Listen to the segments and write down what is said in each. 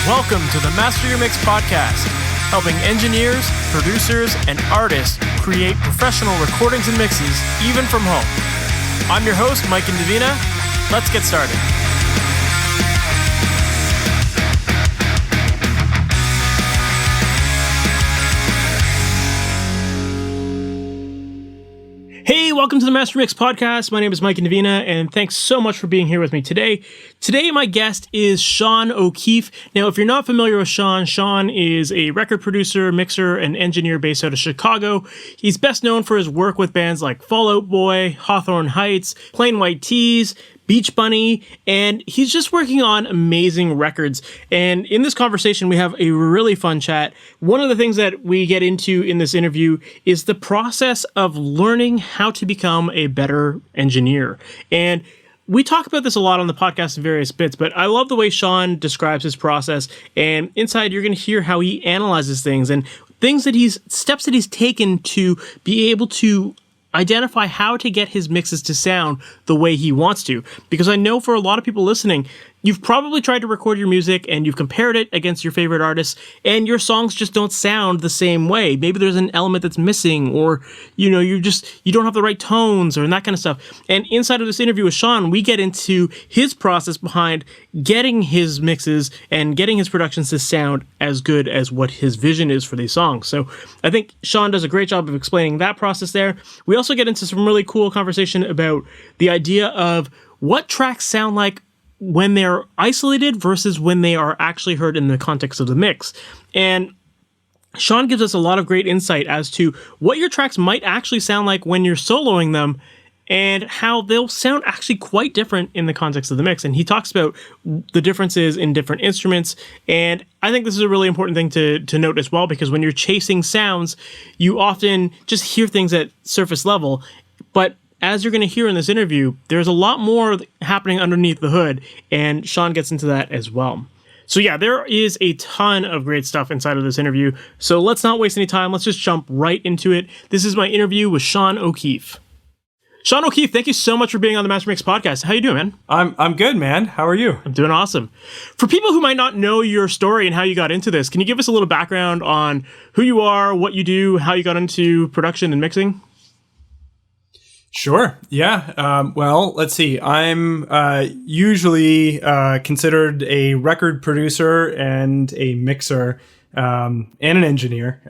Welcome to the Master Your Mix podcast, helping engineers, producers, and artists create professional recordings and mixes, even from home. I'm your host, Mike and Davina. Let's get started. Hey, welcome to the Master Mix podcast. My name is Mike and Davina, and thanks so much for being here with me today. Today, my guest is Sean O'Keefe. Now, if you're not familiar with Sean, Sean is a record producer, mixer, and engineer based out of Chicago. He's best known for his work with bands like Fall Out Boy, Hawthorne Heights, Plain White T's, Beach Bunny, and he's just working on amazing records. And in this conversation, we have a really fun chat. One of the things that we get into in this interview is the process of learning how to become a better engineer. And we talk about this a lot on the podcast in various bits, but I love the way Sean describes his process. And inside, you're going to hear how he analyzes things and steps that he's taken to be able to identify how to get his mixes to sound the way he wants to. Because I know for a lot of people listening, you've probably tried to record your music and you've compared it against your favorite artists, and your songs just don't sound the same way. Maybe there's an element that's missing, or you don't have the right tones, or that kind of stuff. And inside of this interview with Sean, we get into his process behind getting his mixes and getting his productions to sound as good as what his vision is for these songs. So I think Sean does a great job of explaining that process there. We also get into some really cool conversation about the idea of what tracks sound like when they're isolated versus when they are actually heard in the context of the mix. And Sean gives us a lot of great insight as to what your tracks might actually sound like when you're soloing them, and how they'll sound actually quite different in the context of the mix. And he talks about the differences in different instruments. And I think this is a really important thing to note as well, because when you're chasing sounds, you often just hear things at surface level. But as you're going to hear in this interview, there's a lot more happening underneath the hood, and Sean gets into that as well. So yeah, there is a ton of great stuff inside of this interview. So let's not waste any time. Let's just jump right into it. This is my interview with Sean O'Keefe. Sean O'Keefe, thank you so much for being on the Master Mix podcast. How you doing, man? I'm good, man. How are you? I'm doing awesome. For people who might not know your story and how you got into this, can you give us a little background on who you are, what you do, how you got into production and mixing? Sure. Yeah. Well, let's see. I'm usually considered a record producer and a mixer and an engineer.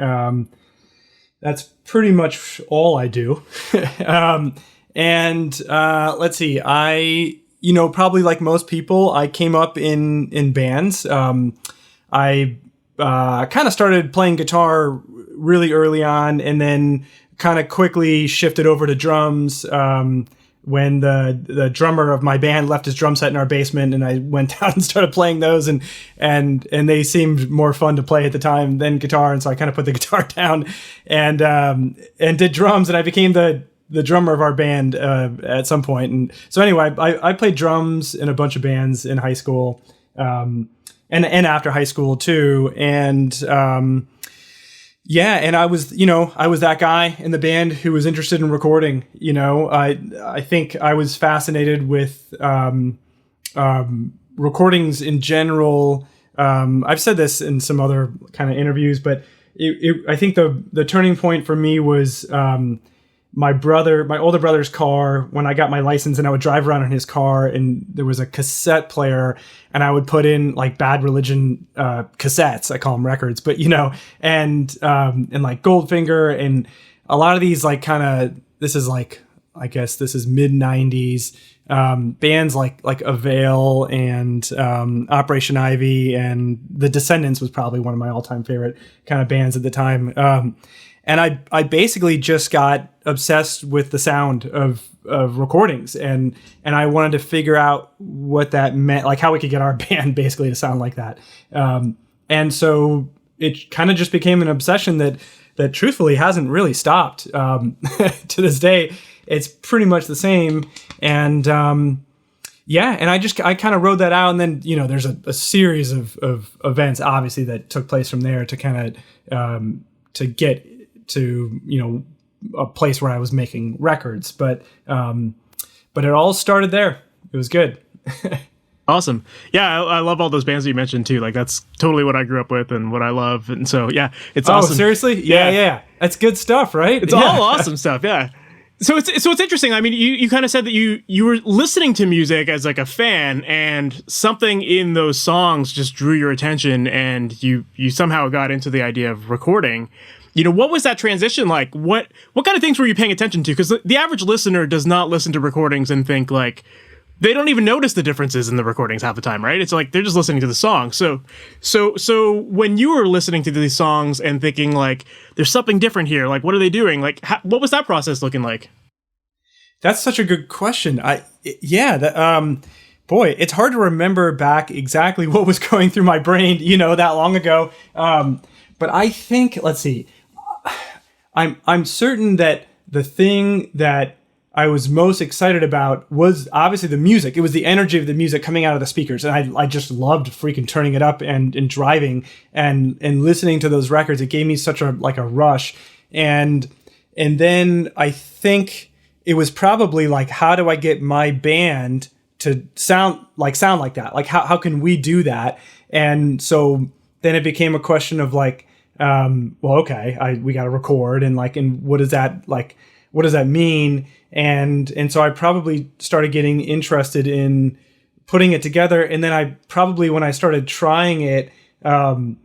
That's pretty much all I do. And let's see. I probably like most people, I came up in bands. I kind of started playing guitar really early on, and then kind of quickly shifted over to drums when the drummer of my band left his drum set in our basement, and I went down and started playing those, and they seemed more fun to play at the time than guitar, and so I kind of put the guitar down and did drums, and I became the drummer of our band at some point. And so anyway, I played drums in a bunch of bands in high school and after high school too, and yeah, and I was that guy in the band who was interested in recording. I think I was fascinated with recordings in general. I've said this in some other kind of interviews, but I think the turning point for me was my older brother's car. When I got my license, and I would drive around in his car, and there was a cassette player, and I would put in like Bad Religion cassettes. I call them records, but and like Goldfinger, and a lot of these like kind of, this is like, I guess this is mid 90s bands like Avail and Operation Ivy, and The Descendants was probably one of my all-time favorite kind of bands at the time. And I basically just got obsessed with the sound of recordings, and I wanted to figure out what that meant, like how we could get our band basically to sound like that. And so it kind of just became an obsession that truthfully hasn't really stopped. To this day, it's pretty much the same. And yeah, and I kind of rode that out, and then there's a series of events obviously that took place from there to kind of to get to a place where I was making records, but it all started there. It was good. Awesome. Yeah, I love all those bands that you mentioned too. Like that's totally what I grew up with and what I love. And so yeah, it's awesome. Oh, seriously? Yeah. That's good stuff, right? It's all awesome stuff. Yeah. So it's interesting. I mean, you kind of said that you were listening to music as like a fan, and something in those songs just drew your attention, and you somehow got into the idea of recording. What was that transition like? What kind of things were you paying attention to? Because the average listener does not listen to recordings and think like, they don't even notice the differences in the recordings half the time, right? It's like they're just listening to the song. So when you were listening to these songs and thinking like, there's something different here, like what are they doing? Like, what was that process looking like? That's such a good question. Boy, it's hard to remember back exactly what was going through my brain, that long ago. But I think, let's see, I'm certain that the thing that I was most excited about was obviously the music. It was the energy of the music coming out of the speakers. And I just loved freaking turning it up and driving and listening to those records. It gave me such a rush. And then I think it was probably like, how do I get my band to sound like that? Like how can we do that? And so then it became a question of like, we got to record and what does that mean? And so I probably started getting interested in putting it together. And then when I started trying it, and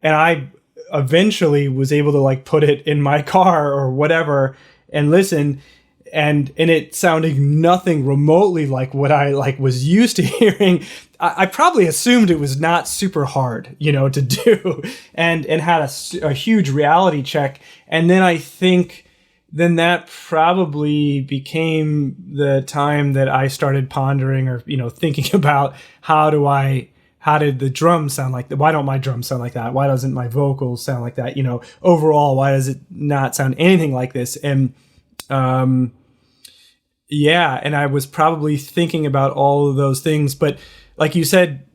I eventually was able to put it in my car or whatever and listen, and it sounding nothing remotely like what I was used to hearing. I probably assumed it was not super hard, to do, and had a huge reality check. And then I think that probably became the time that I started pondering or, thinking about how did the drums sound like that? Why don't my drums sound like that? Why doesn't my vocals sound like that? Overall, why does it not sound anything like this? And, and I was probably thinking about all of those things, but like you said,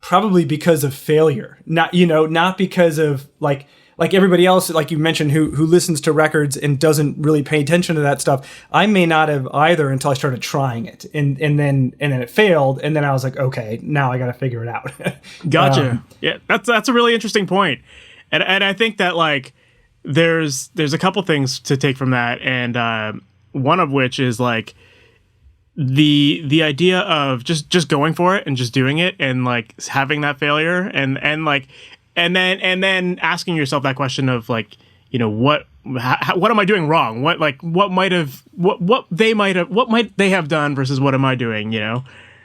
probably because of failure, not because of like everybody else, like you mentioned, who listens to records and doesn't really pay attention to that stuff. I may not have either until I started trying it, and then it failed, and then I was like, okay, now I got to figure it out. Gotcha. Yeah, that's a really interesting point, and I think that there's a couple things to take from that, and one of which is the idea of just going for it and just doing it, and having that failure, and then asking yourself that question of what am I doing wrong? What might they have done versus what am I doing?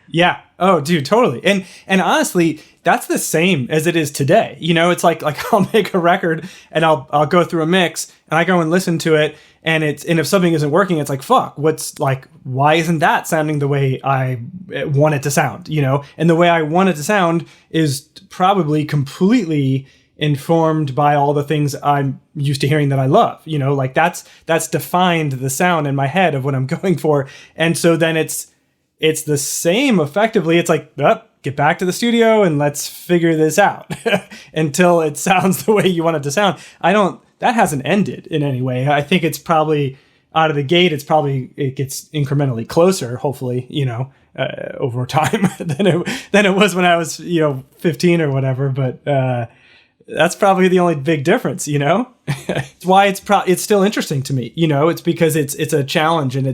Yeah. Oh, dude, totally. And honestly, that's the same as it is today. It's like I'll make a record and I'll go through a mix and I go and listen to it, and if something isn't working, it's like, fuck, why isn't that sounding the way I want it to sound? And the way I want it to sound is probably completely informed by all the things I'm used to hearing that I love. That's defined the sound in my head of what I'm going for. And so then it's the same effectively. It's like, get back to the studio and let's figure this out until it sounds the way you want it to sound. That hasn't ended in any way. I think it's probably out of the gate. It gets incrementally closer, hopefully, over time than it was when I was, 15 or whatever. But that's probably the only big difference, It's why it's still interesting to me, It's because it's a challenge, and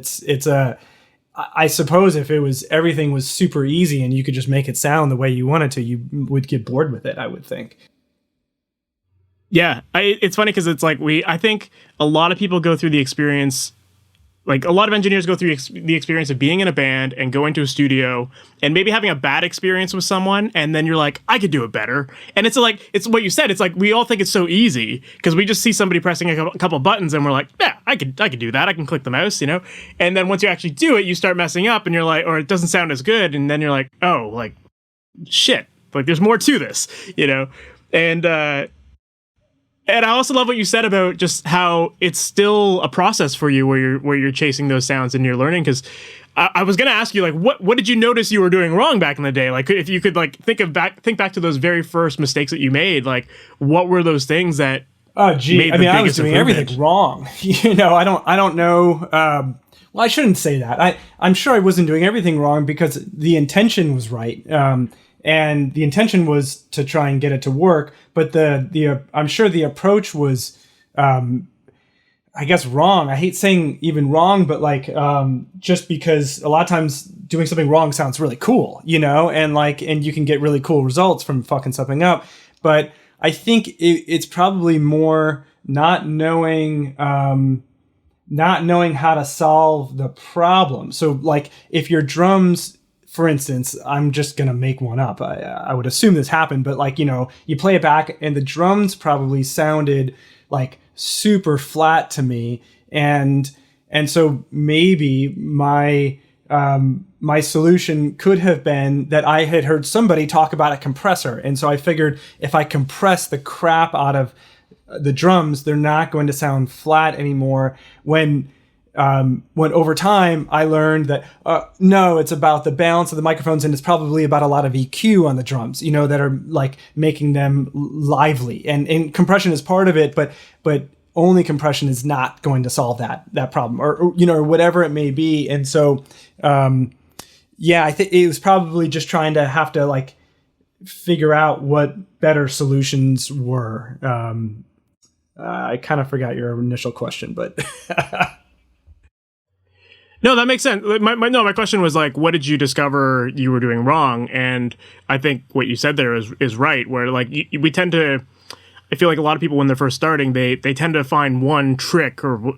I suppose if everything was super easy and you could just make it sound the way you wanted to, you would get bored with it, I would think. Yeah, it's funny because it's I think a lot of people go through the experience, a lot of engineers go through the experience of being in a band and going to a studio and maybe having a bad experience with someone, and then you're like, I could do it better. And it's what you said. It's we all think it's so easy because we just see somebody pressing a couple buttons and we're like, yeah, I could do that. I can click the mouse, And then once you actually do it, you start messing up and you're like, or it doesn't sound as good, and then you're like, oh, shit, there's more to this, And I also love what you said about just how it's still a process for you where you're chasing those sounds and you're learning. Because I was going to ask you, what did you notice you were doing wrong back in the day? If you could think back to those very first mistakes that you made, what were those things that? Oh, gee, I was doing everything wrong. I don't know. Well, I shouldn't say that. I'm sure I wasn't doing everything wrong because the intention was right. And the intention was to try and get it to work, but I'm sure the approach was, I guess, wrong. I hate saying even wrong, but like, just because a lot of times doing something wrong sounds really cool, and you can get really cool results from fucking something up. But I think it's probably more not knowing how to solve the problem. So like if your drums, for instance, I'm just going to make one up. I would assume this happened, but like, you play it back and the drums probably sounded like super flat to me. And so maybe my solution could have been that I had heard somebody talk about a compressor. And so I figured if I compress the crap out of the drums, they're not going to sound flat anymore. When over time I learned that no, it's about the balance of the microphones, and it's probably about a lot of EQ on the drums, that are like making them lively. And compression is part of it, but only compression is not going to solve that problem, or whatever it may be. And so I think it was probably just trying to have to like figure out what better solutions were. I kind of forgot your initial question, but no, that makes sense. My question was like, what did you discover you were doing wrong? And I think what you said there is right, where like we tend to, I feel like a lot of people when they're first starting, they tend to find one trick or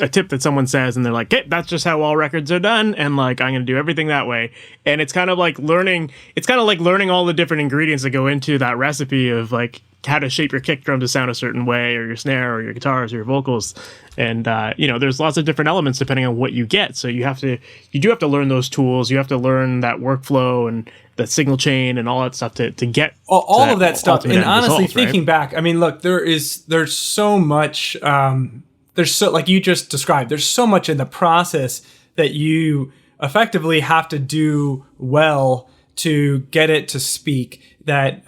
a tip that someone says, and they're like, hey, that's just how all records are done, and like I'm going to do everything that way. And it's kind of like learning all the different ingredients that go into that recipe of like how to shape your kick drum to sound a certain way, or your snare, or your guitars, or your vocals. And there's lots of different elements depending on what you get. So you do have to learn those tools. You have to learn that workflow and the signal chain and all that stuff to get all of that stuff. And honestly, results, thinking back, I mean, look, there's so much. There's so, like you just described, there's so much in the process that you effectively have to do well to get it to speak. That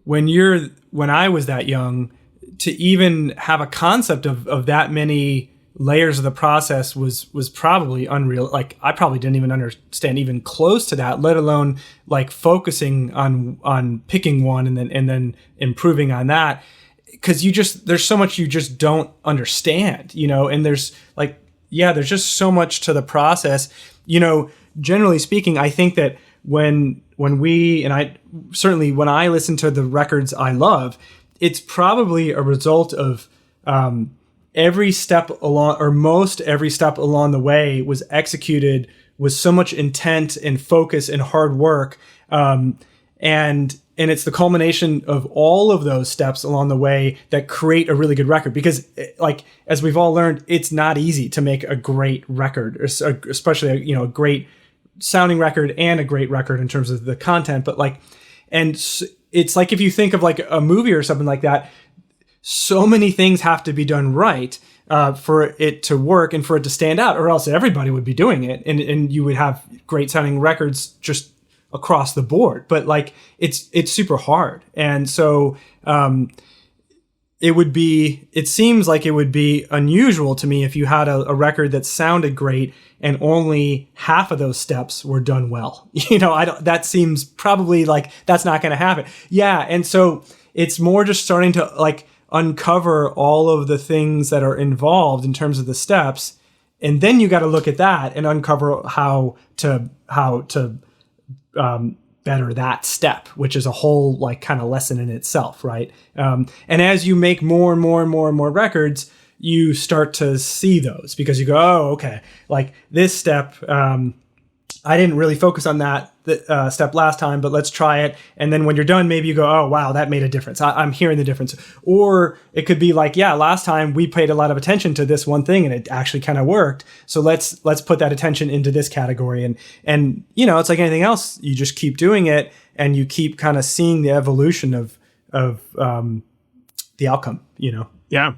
when I was that young, to even have a concept of that many layers of the process was probably unreal. Like I probably didn't even understand even close to that, let alone like focusing on picking one and then improving on that. Cause there's so much you just don't understand, and there's just so much to the process, generally speaking. I think that when I listen to the records I love, it's probably a result of every step along, or most every step along the way was executed with so much intent and focus and hard work. And it's the culmination of all of those steps along the way that create a really good record. Because like, as we've all learned, it's not easy to make a great record, especially a great sounding record and a great record in terms of the content. But like, and it's like, if you think of like a movie or something like that, so many things have to be done right for it to work and for it to stand out, or else everybody would be doing it, and you would have great sounding records just across the board. But like, it's super hard. And so it seems like it would be unusual to me if you had a record that sounded great and only half of those steps were done well. That seems probably like that's not going to happen. Yeah. And so it's more just starting to like uncover all of the things that are involved in terms of the steps. And then you got to look at that and uncover how to better that step, which is a whole like kind of lesson in itself, right? And as you make more and more and more and more records, you start to see those, because you go, oh, okay, like this step, I didn't really focus on that step last time, but let's try it. And then when you're done, maybe you go, oh, wow, that made a difference. I'm hearing the difference. Or it could be like, yeah, last time we paid a lot of attention to this one thing and it actually kind of worked. So let's put that attention into this category. And it's like anything else. You just keep doing it and you keep kind of seeing the evolution of the outcome, Yeah.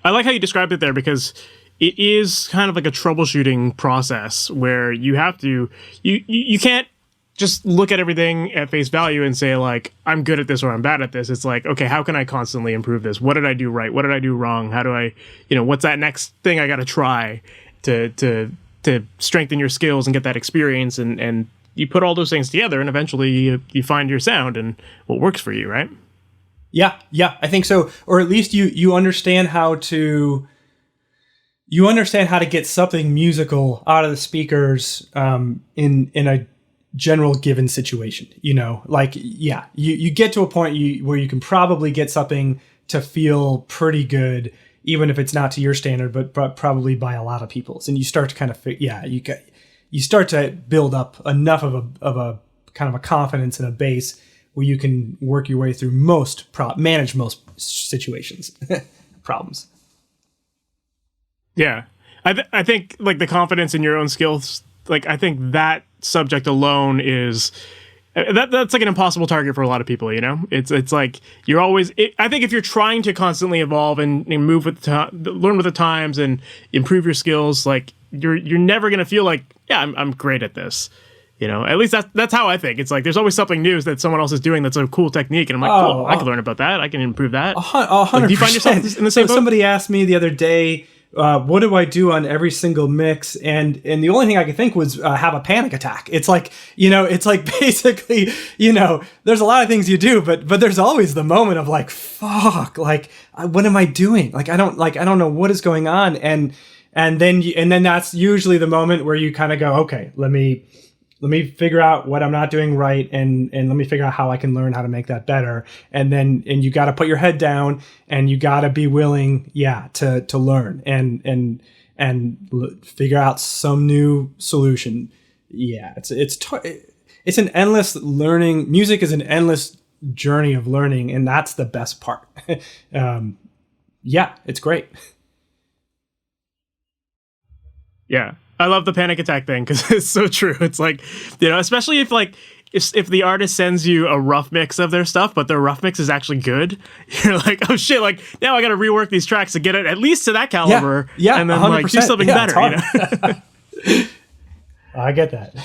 I like how you described it there, because it is kind of like a troubleshooting process where you have to, you can't just look at everything at face value and say like, I'm good at this or I'm bad at this. It's like, okay, how can I constantly improve this? What did I do right? What did I do wrong? How do I, what's that next thing I got to try? to strengthen your skills and get that experience, and you put all those things together, and eventually you find your sound and what works for you, right? Yeah, I think so. Or at least you understand how to get something musical out of the speakers in a general given situation. You get to a point where you can probably get something to feel pretty good, even if it's not to your standard, but probably by a lot of people's. And you start to kind of you start to build up enough of a kind of a confidence and a base where you can work your way through manage most situations, problems. Yeah. I think like the confidence in your own skills, like I think that subject alone is that's like an impossible target for a lot of people, you know? It's like you're always I think if you're trying to constantly evolve and move with learn with the times and improve your skills, like you're never going to feel like, yeah, I'm great at this. You know, at least that's how I think. It's like there's always something new that someone else is doing that's a cool technique, and I'm like, cool, I can learn about that. I can improve that. 100%. Like, do you find yourself in the same boat? Somebody asked me the other day, what do I do on every single mix? And the only thing I could think was have a panic attack. It's like, basically, there's a lot of things you do, but there's always the moment of like, fuck, like, what am I doing? Like, I don't know what is going on. And then that's usually the moment where you kind of go, okay, let me figure out what I'm not doing right, and let me figure out how I can learn how to make that better. And you got to put your head down, and you got to be willing, to learn and figure out some new solution. Yeah, it's an endless learning. Music is an endless journey of learning, and that's the best part. It's great. Yeah. I love the panic attack thing because it's so true. It's like, especially if the artist sends you a rough mix of their stuff, but their rough mix is actually good, you're like, oh shit, like now I got to rework these tracks to get it at least to that caliber. Yeah, and then 100%. like do something better. I get that.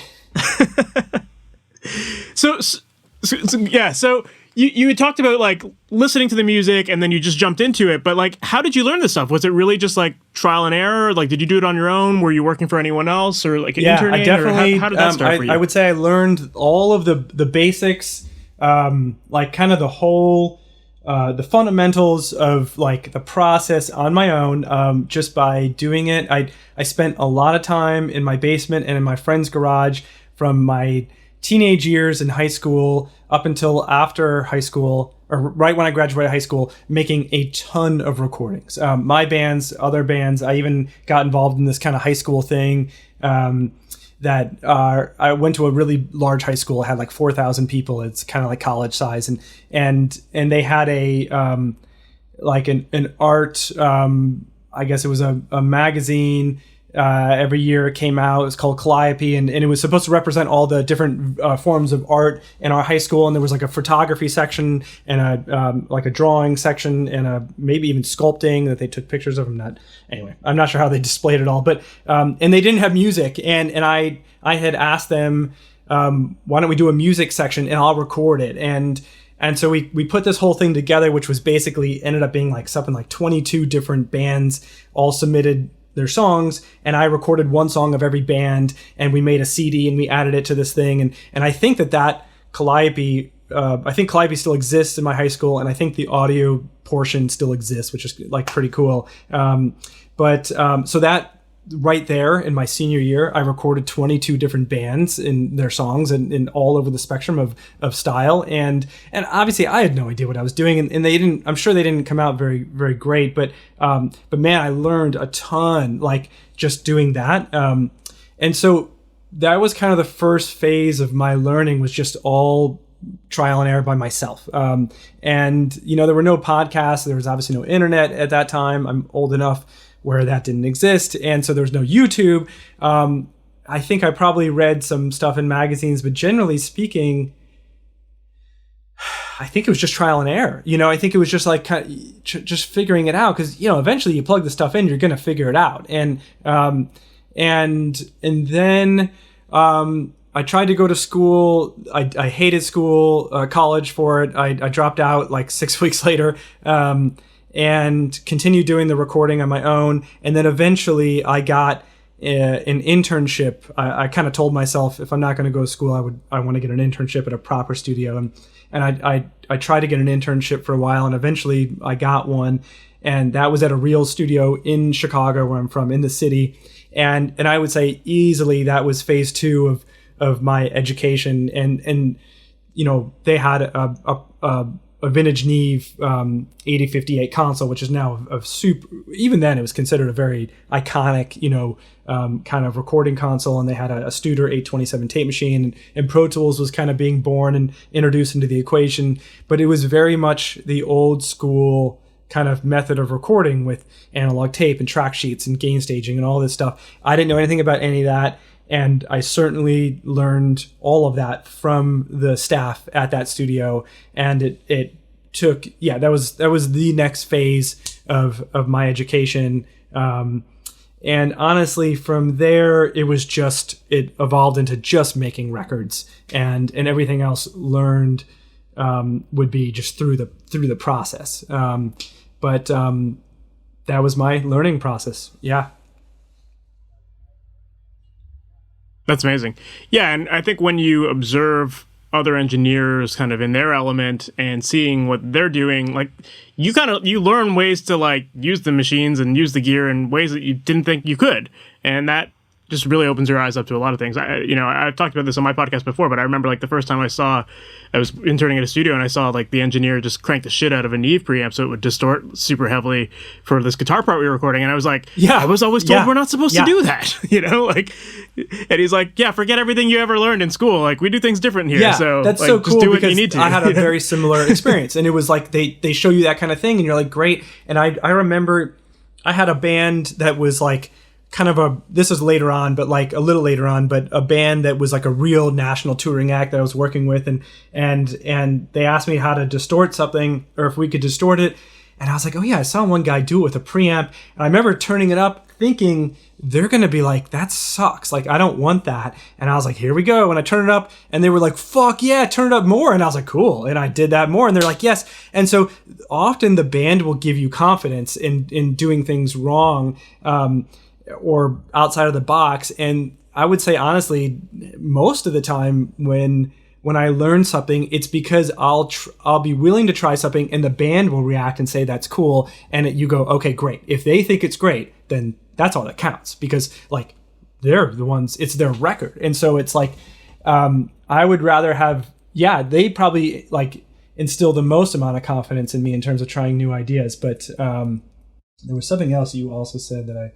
So you had talked about like listening to the music and then you just jumped into it, but like how did you learn this stuff? Was it really just like trial and error? Like did you do it on your own? Were you working for anyone else or like an intern? I definitely, how did that start for you? I would say I learned all of the basics, like kind of the whole the fundamentals of like the process on my own, just by doing it. I spent a lot of time in my basement and in my friend's garage from my teenage years in high school up until after high school, or right when I graduated high school, making a ton of recordings. My bands, other bands, I even got involved in this kind of high school thing that I went to a really large high school. It had like 4,000 people. It's kind of like college size. And they had a like an art, I guess it was a magazine. Every year it came out. It was called Calliope, and it was supposed to represent all the different forms of art in our high school. And there was like a photography section and a like a drawing section and a maybe even sculpting that they took pictures of. Anyway, I'm not sure how they displayed it all, but and they didn't have music. And I had asked them, why don't we do a music section and I'll record it. And so we put this whole thing together, which was basically ended up being like something like 22 different bands all submitted their songs, and I recorded one song of every band, and we made a CD and we added it to this thing. And I think that Calliope, I think Calliope still exists in my high school, and I think the audio portion still exists, which is like pretty cool. So that right there in my senior year, I recorded 22 different bands in their songs and all over the spectrum of style. And obviously I had no idea what I was doing, and they didn't, I'm sure they didn't come out very, very great, but man, I learned a ton, like just doing that. And so that was kind of the first phase of my learning, was just all trial and error by myself. And there were no podcasts. There was obviously no internet at that time. I'm old enough where that didn't exist. And so there was no YouTube. I think I probably read some stuff in magazines, but generally speaking, I think it was just trial and error. I think it was just like just figuring it out, because eventually you plug the stuff in, you're going to figure it out. And then I tried to go to school. I hated school, college for it. I dropped out like 6 weeks later. And continued doing the recording on my own. And then eventually I got an internship. I kind of told myself, if I'm not going to go to school, I want to get an internship at a proper studio. And I tried to get an internship for a while, and eventually I got one. And that was at a real studio in Chicago, where I'm from, in the city. And I would say easily that was phase 2 of my education. And they had a vintage Neve 8058 console, which is now a super. Even then, it was considered a very iconic, kind of recording console. And they had a Studer 827 tape machine, and Pro Tools was kind of being born and introduced into the equation. But it was very much the old school kind of method of recording with analog tape and track sheets and gain staging and all this stuff. I didn't know anything about any of that. And I certainly learned all of that from the staff at that studio. And it took, that was the next phase of my education. And honestly, from there, it evolved into just making records, and everything else learned would be just through the process. But that was my learning process. Yeah. That's amazing. Yeah, and I think when you observe other engineers kind of in their element and seeing what they're doing, like you learn ways to like use the machines and use the gear in ways that you didn't think you could, and that just really opens your eyes up to a lot of things. I've talked about this on my podcast before, but I remember like the first time I was interning at a studio and I saw like the engineer just crank the shit out of a Neve preamp so it would distort super heavily for this guitar part we were recording. And I was like, I was always told we're not supposed to do that, and he's like, forget everything you ever learned in school. Like, we do things different here. So that's like, so cool, just do because what you need to. I had a very similar experience, and it was like they show you that kind of thing and you're like, great. And I remember I had a band that was like, kind of this is later on, but like a little later on, but a band that was like a real national touring act that I was working with, and they asked me how to distort something, or if we could distort it, and I was like, oh yeah, I saw one guy do it with a preamp, and I remember turning it up thinking they're gonna be like, that sucks, like I don't want that, and I was like, here we go, and I turned it up, and they were like, fuck yeah, turn it up more, and I was like, cool, and I did that more, and they're like, yes. And so often the band will give you confidence in doing things wrong, or outside of the box. And I would say, honestly, most of the time when I learn something, it's because I'll be willing to try something, and the band will react and say that's cool, and you go, okay, great. If they think it's great, then that's all that counts, because like they're the ones, it's their record. And so it's like, I would rather have, they probably like instill the most amount of confidence in me in terms of trying new ideas. But there was something else you also said that I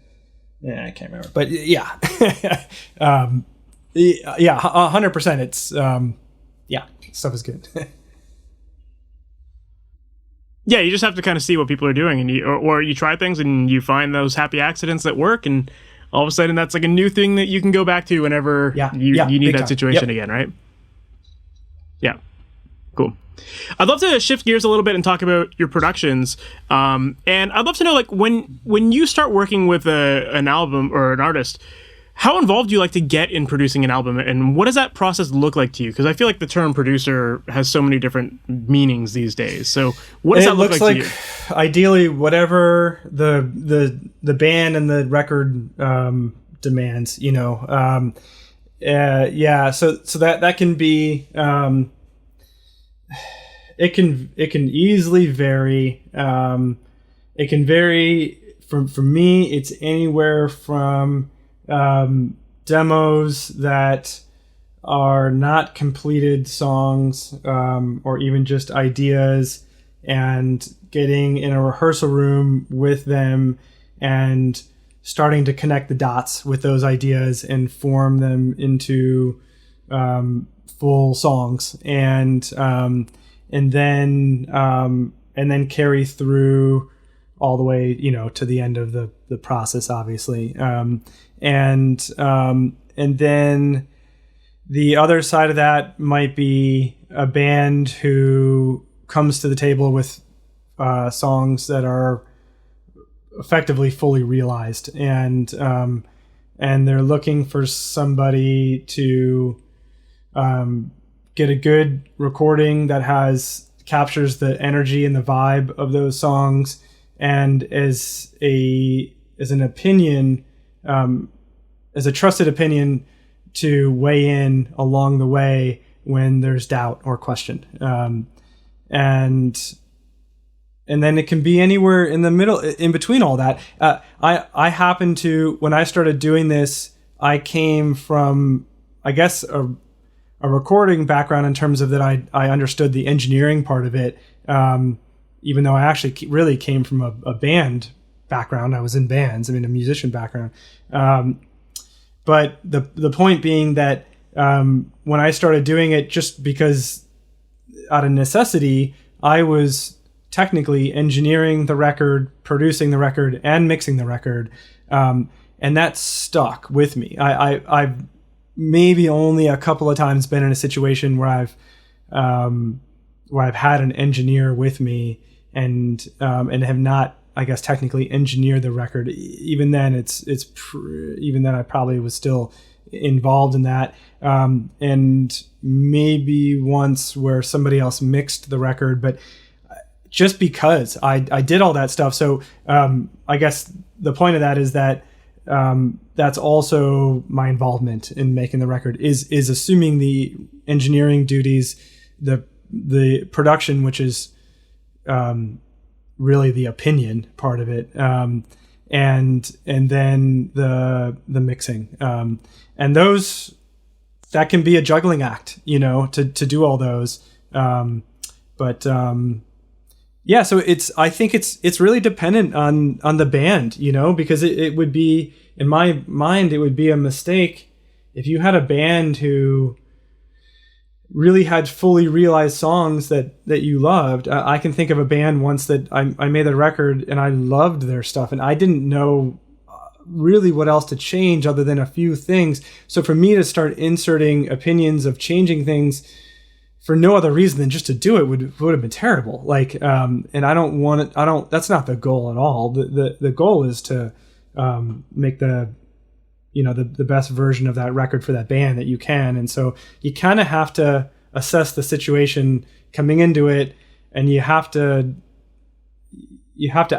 can't remember, but 100%. It's, stuff is good. Yeah, you just have to kind of see what people are doing, and you try things and you find those happy accidents that work, and all of a sudden that's like a new thing that you can go back to whenever you need that situation again, right? Yeah, cool. I'd love to shift gears a little bit and talk about your productions. And I'd love to know, like, when you start working with an album or an artist, how involved do you like to get in producing an album, and what does that process look like to you? Because I feel like the term producer has so many different meanings these days. So what does that look like to you? Ideally, whatever the band and the record demands, So that can be. It can easily vary. It can vary for me. It's anywhere from demos that are not completed songs, or even just ideas, and getting in a rehearsal room with them and starting to connect the dots with those ideas and form them into full songs, and then carry through all the way, to the end of the process, obviously. And then the other side of that might be a band who comes to the table with songs that are effectively fully realized, and they're looking for somebody to get a good recording that captures the energy and the vibe of those songs, and as an opinion, as a trusted opinion to weigh in along the way when there's doubt or question. And then it can be anywhere in the middle, in between all that. I happen to, when I started doing this, I came from, I guess, a recording background in terms of that I understood the engineering part of it, even though I actually really came from a band background. I was in bands, a musician background. But the point being that when I started doing it, just because out of necessity, I was technically engineering the record, producing the record, and mixing the record. And that stuck with me. I've maybe only a couple of times been in a situation where I've had an engineer with me and have not, I guess, technically engineered the record. Even then, even then I probably was still involved in that. And maybe once where somebody else mixed the record, but just because I did all that stuff. So I guess the point of that is that that's also my involvement in making the record is assuming the engineering duties, the production, which is really the opinion part of it, and then the mixing, and those, that can be a juggling act, to do all those. Yeah, so I think it's really dependent on the band, because it would be, in my mind, it would be a mistake if you had a band who really had fully realized songs that you loved. I can think of a band once that I made a record and I loved their stuff and I didn't know really what else to change other than a few things. So for me to start inserting opinions of changing things for no other reason than just to do it would have been terrible. And I don't want it. That's not the goal at all. The goal is to make the best version of that record for that band that you can. And so you kind of have to assess the situation coming into it, and you have to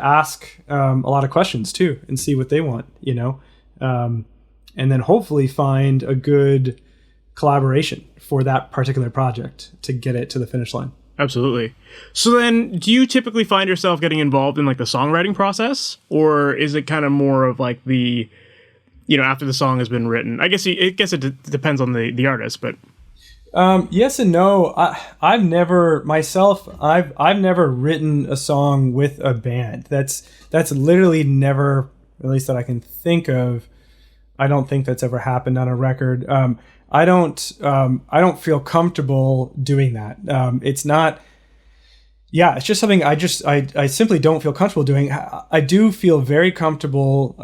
ask a lot of questions too and see what they want, and then hopefully find a good collaboration for that particular project to get it to the finish line. Absolutely. So then, do you typically find yourself getting involved in the songwriting process, or is it kind of more of the, after the song has been written? I guess it depends on the artist, but yes and no. I've never written a song with a band. That's literally never, at least that I can think of. I don't think that's ever happened on a record. I don't feel comfortable doing that. It's not. Yeah, it's just something I simply don't feel comfortable doing. I do feel very comfortable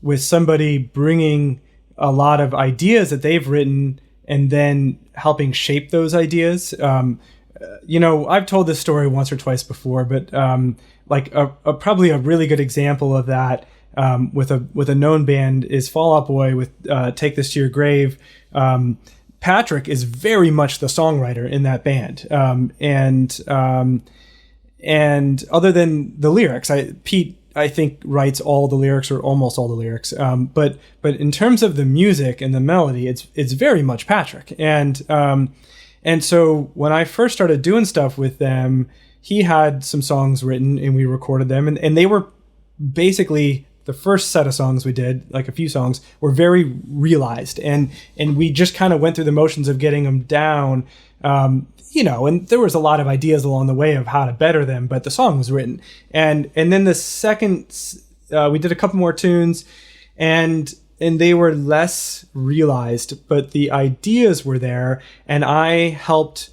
with somebody bringing a lot of ideas that they've written and then helping shape those ideas. I've told this story once or twice before, but probably a really good example of that with a known band is Fall Out Boy with Take This to Your Grave. Patrick is very much the songwriter in that band. And other than the lyrics, Pete, I think, writes all the lyrics or almost all the lyrics. But in terms of the music and the melody, it's very much Patrick. And so when I first started doing stuff with them, he had some songs written and we recorded them, and they were basically the first set of songs we did, a few songs, were very realized, and we just kind of went through the motions of getting them down, and there was a lot of ideas along the way of how to better them, but the song was written. And then the second, we did a couple more tunes, and they were less realized, but the ideas were there, and I helped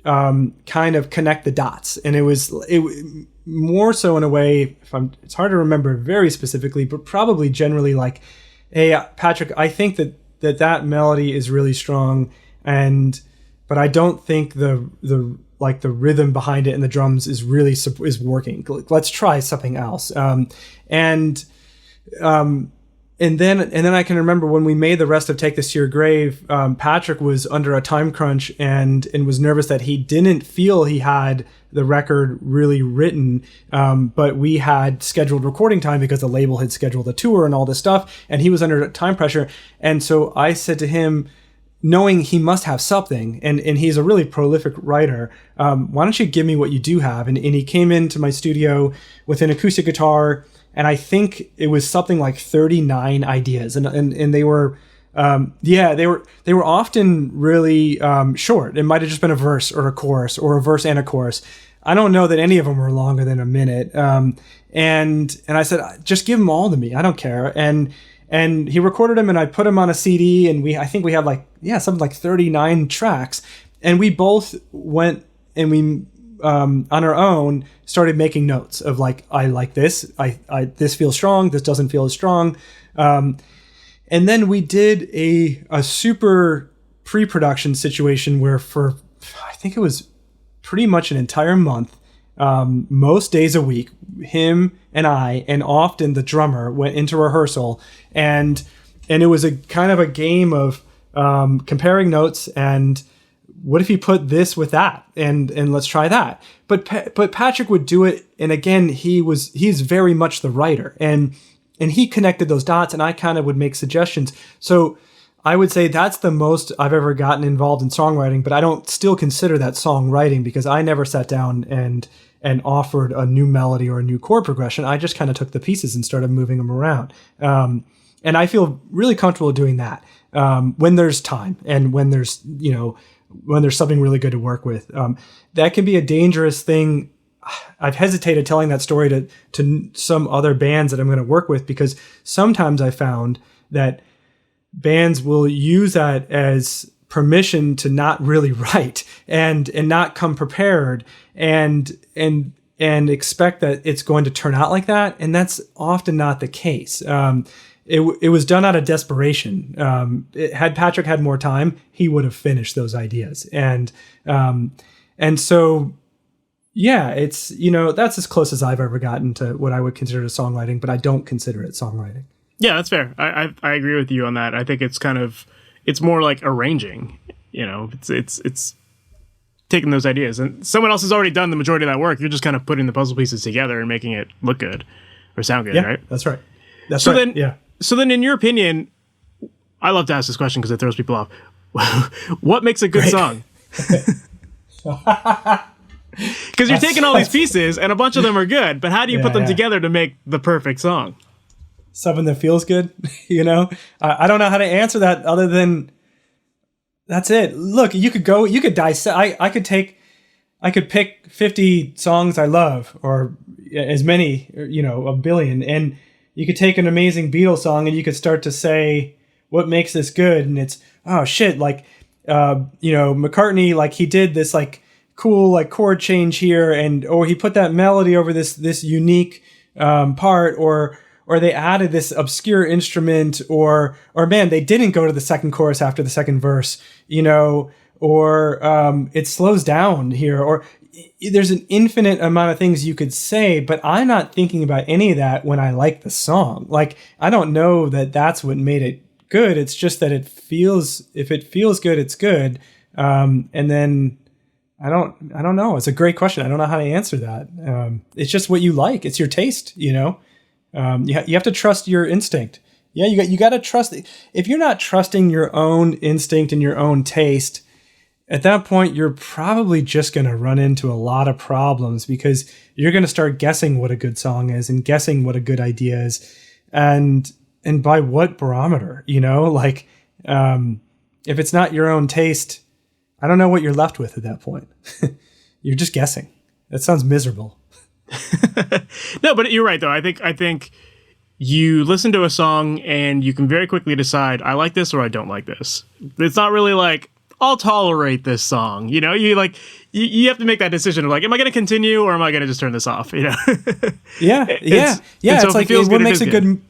kind of connect the dots, and it more so in a way, it's hard to remember very specifically, but probably generally hey, Patrick, I think that melody is really strong, but I don't think the rhythm behind it and the drums is working. Let's try something else. And then I can remember when we made the rest of Take This to Your Grave, Patrick was under a time crunch and was nervous that he didn't feel he had the record really written. But we had scheduled recording time because the label had scheduled a tour and all this stuff. And he was under time pressure. And so I said to him, knowing he must have something, and he's a really prolific writer, why don't you give me what you do have? And he came into my studio with an acoustic guitar, and I think it was something like 39 ideas, and they were, they were often really short. It might have just been a verse or a chorus, or a verse and a chorus. I don't know that any of them were longer than a minute. And I said, just give them all to me. I don't care. And he recorded them, and I put them on a CD, and I think we had something like 39 tracks, and we both went and we on our own started making notes of like, I like this, I this feels strong, this doesn't feel as strong, and then we did a super pre-production situation where for I think it was pretty much an entire month, most days a week, him and I, and often the drummer, went into rehearsal, and it was a kind of a game of comparing notes and what if you put this with that, and let's try that. But Patrick would do it, and again he's very much the writer, and he connected those dots, and I kind of would make suggestions. So I would say that's the most I've ever gotten involved in songwriting, but I don't still consider that songwriting because I never sat down and offered a new melody or a new chord progression. I just kind of took the pieces and started moving them around. And I feel really comfortable doing that when there's time and when there's something really good to work with. That can be a dangerous thing. I've hesitated telling that story to some other bands that I'm going to work with, because sometimes I found that bands will use that as permission to not really write and not come prepared and expect that it's going to turn out like that. And that's often not the case. It was done out of desperation. Had Patrick had more time, he would have finished those ideas. And so, yeah, it's, that's as close as I've ever gotten to what I would consider to songwriting, but I don't consider it songwriting. Yeah, that's fair. I agree with you on that. I think it's more like arranging, it's taking those ideas, and someone else has already done the majority of that work. You're just kind of putting the puzzle pieces together and making it look good or sound good, right? That's right. So then in your opinion, I love to ask this question because it throws people off. What makes a good song? Because you're taking all these pieces and a bunch of them are good, but how do you put them together to make the perfect song? Something that feels good, I don't know how to answer that other than that's it. Look, you could dissect. I could pick 50 songs I love, or as many, a billion, and you could take an amazing Beatles song and you could start to say what makes this good, and it's McCartney, like he did this like cool like chord change here, or he put that melody over this unique part, or they added this obscure instrument, or man, they didn't go to the second chorus after the second verse, or it slows down here, or there's an infinite amount of things you could say, but I'm not thinking about any of that when I like the song. Like, I don't know that that's what made it good. It's just that if it feels good, it's good. And then I don't know. It's a great question. I don't know how to answer that. It's just what you like. It's your taste, You have to trust your instinct. Yeah, you got to trust. If you're not trusting your own instinct and your own taste, at that point, you're probably just going to run into a lot of problems, because you're going to start guessing what a good song is and guessing what a good idea is, and by what barometer, if it's not your own taste, I don't know what you're left with at that point. You're just guessing. That sounds miserable. No, but you're right though. I think you listen to a song and you can very quickly decide, I like this or I don't like this. It's not really like, I'll tolerate this song. You have to make that decision of like, am I going to continue or am I going to just turn this off? Yeah. It's like, what makes a good,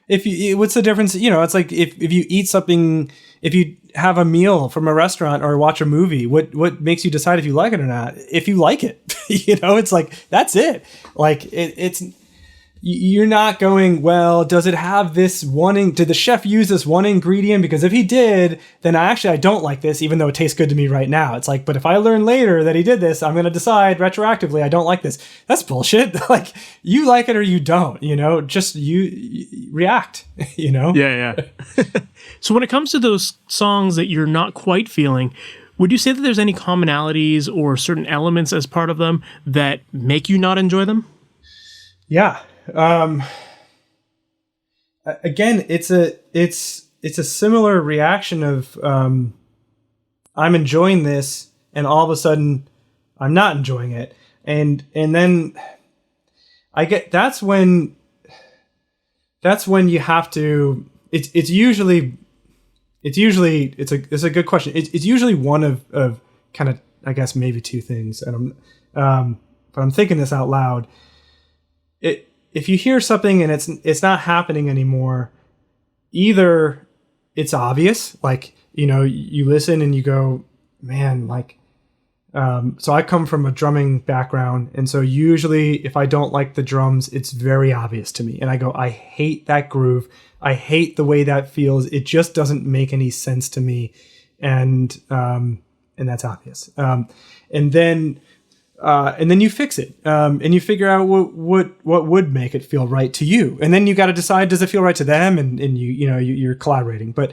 what's the difference? It's like if you eat something, if you have a meal from a restaurant or watch a movie, what makes you decide if you like it or not? If you like it, it's like, that's it. Like you're not going, well, does it have this did the chef use this one ingredient? Because if he did, then I don't like this, even though it tastes good to me right now. It's like, but if I learn later that he did this, I'm going to decide retroactively I don't like this. That's bullshit. Like, you like it or you don't, just you react, Yeah. So when it comes to those songs that you're not quite feeling, would you say that there's any commonalities or certain elements as part of them that make you not enjoy them? Yeah. Again, it's a similar reaction of I'm enjoying this, and all of a sudden I'm not enjoying it, and then I get that's when you have to. It's usually it's a good question. It's usually one of kind of, I guess, maybe two things, and but I'm thinking this out loud. If you hear something and it's not happening anymore, either it's obvious, like, you listen and you go, man, like, so I come from a drumming background. And so usually if I don't like the drums, it's very obvious to me. And I go, I hate that groove. I hate the way that feels. It just doesn't make any sense to me. And that's obvious. And then you fix it, and you figure out what would make it feel right to you, and then you got to decide, does it feel right to them, and you're collaborating. But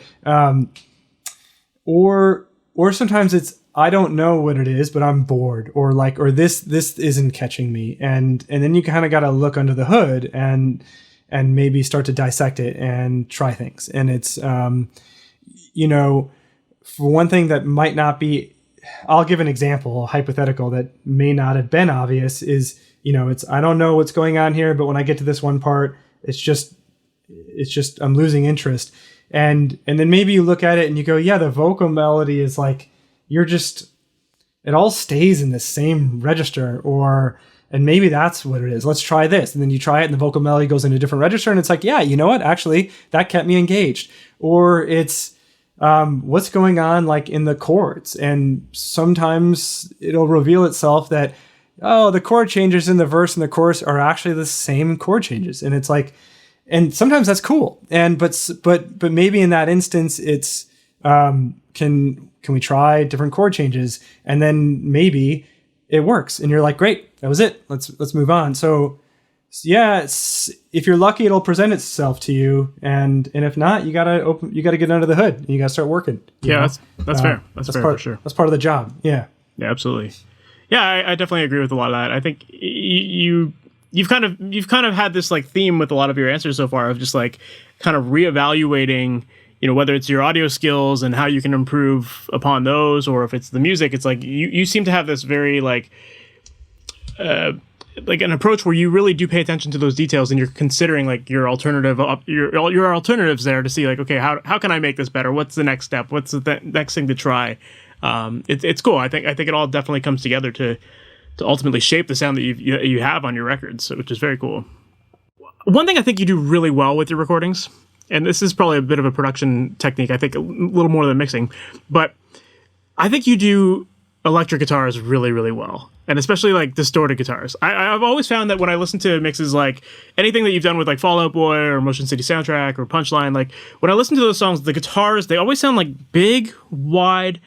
or sometimes it's, I don't know what it is, but I'm bored, or this isn't catching me, and then you kind of got to look under the hood and maybe start to dissect it and try things. And it's for one thing that might not be. I'll give an example, a hypothetical that may not have been obvious is, it's, I don't know what's going on here, but when I get to this one part, it's just I'm losing interest. And then maybe you look at it and you go, yeah, the vocal melody is like, it all stays in the same register, and maybe that's what it is. Let's try this. And then you try it and the vocal melody goes in a different register, and it's like, yeah, you know what? Actually, that kept me engaged. Or it's, what's going on like in the chords, and sometimes it'll reveal itself that, oh, the chord changes in the verse and the chorus are actually the same chord changes, and it's like, and sometimes that's cool, and but maybe in that instance it's can we try different chord changes, and then maybe it works and you're like, great, that was it, let's move on. So yeah, if you're lucky, it'll present itself to you, and if not, you gotta get under the hood and you gotta start working. Yeah, that's fair. That's fair, part, for sure. That's part of the job. Yeah, absolutely. Yeah, I definitely agree with a lot of that. I think you've kind of had this like theme with a lot of your answers so far of just like kind of reevaluating, whether it's your audio skills and how you can improve upon those, or if it's the music. It's like you seem to have this very like an approach where you really do pay attention to those details, and you're considering like your alternatives there to see like, okay, how can I make this better? What's the next step? What's the next thing to try? It's cool. I think it all definitely comes together to ultimately shape the sound that you have on your records, which is very cool. One thing I think you do really well with your recordings, and this is probably a bit of a production technique, I think a little more than mixing, but I think you do electric guitars really, really well. And especially like distorted guitars. I've always found that when I listen to mixes, like anything that you've done with like Fall Out Boy or Motion City Soundtrack or Punchline, like when I listen to those songs, the guitars, they always sound like big, wide,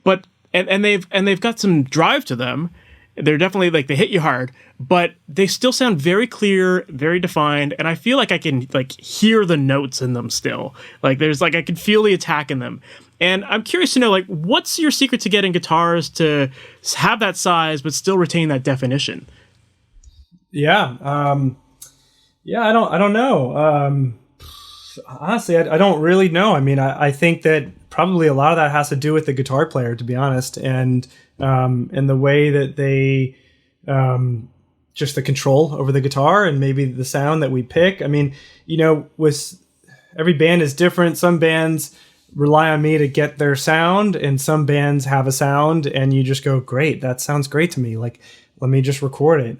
but and they've got some drive to them. They're definitely like, they hit you hard, but they still sound very clear, very defined, and I feel like I can like hear the notes in them still. Like there's like, I can feel the attack in them. And I'm curious to know, like, what's your secret to getting guitars to have that size but still retain that definition? Yeah, I don't know. Honestly, I don't really know. I mean, I think that probably a lot of that has to do with the guitar player, to be honest, and the way that they just the control over the guitar and maybe the sound that we pick. I mean, with every band is different. Some bands rely on me to get their sound, and some bands have a sound and you just go, great, that sounds great to me, like, let me just record it.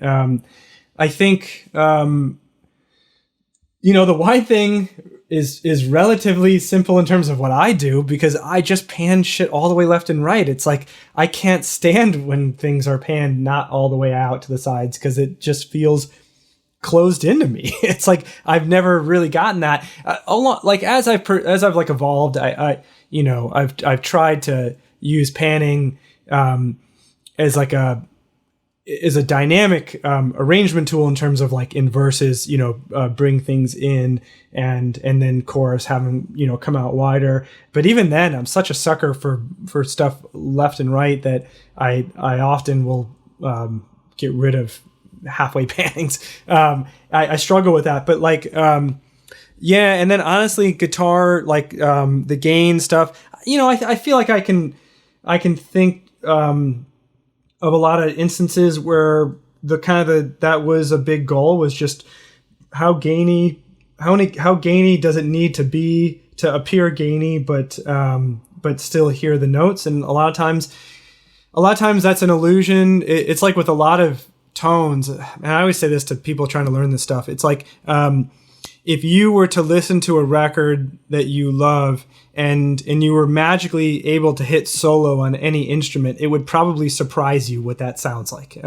I think the wide thing is relatively simple in terms of what I do, because I just pan shit all the way left and right. It's like, I can't stand when things are panned not all the way out to the sides, because it just feels closed into me. It's like I've never really gotten that. A lot, like as I've like evolved, I've tried to use panning as like a dynamic arrangement tool in terms of like inverses, bring things in and then chorus having come out wider. But even then, I'm such a sucker for stuff left and right that I often will get rid of halfway pannings. I struggle with that, but like yeah. And then honestly, guitar, like the gain stuff, I feel like I can think of a lot of instances where that was a big goal, was just how gainy does it need to be to appear gainy, but still hear the notes. And a lot of times that's an illusion. It's like with a lot of tones, and I always say this to people trying to learn this stuff. It's like, if you were to listen to a record that you love and you were magically able to hit solo on any instrument, it would probably surprise you what that sounds like,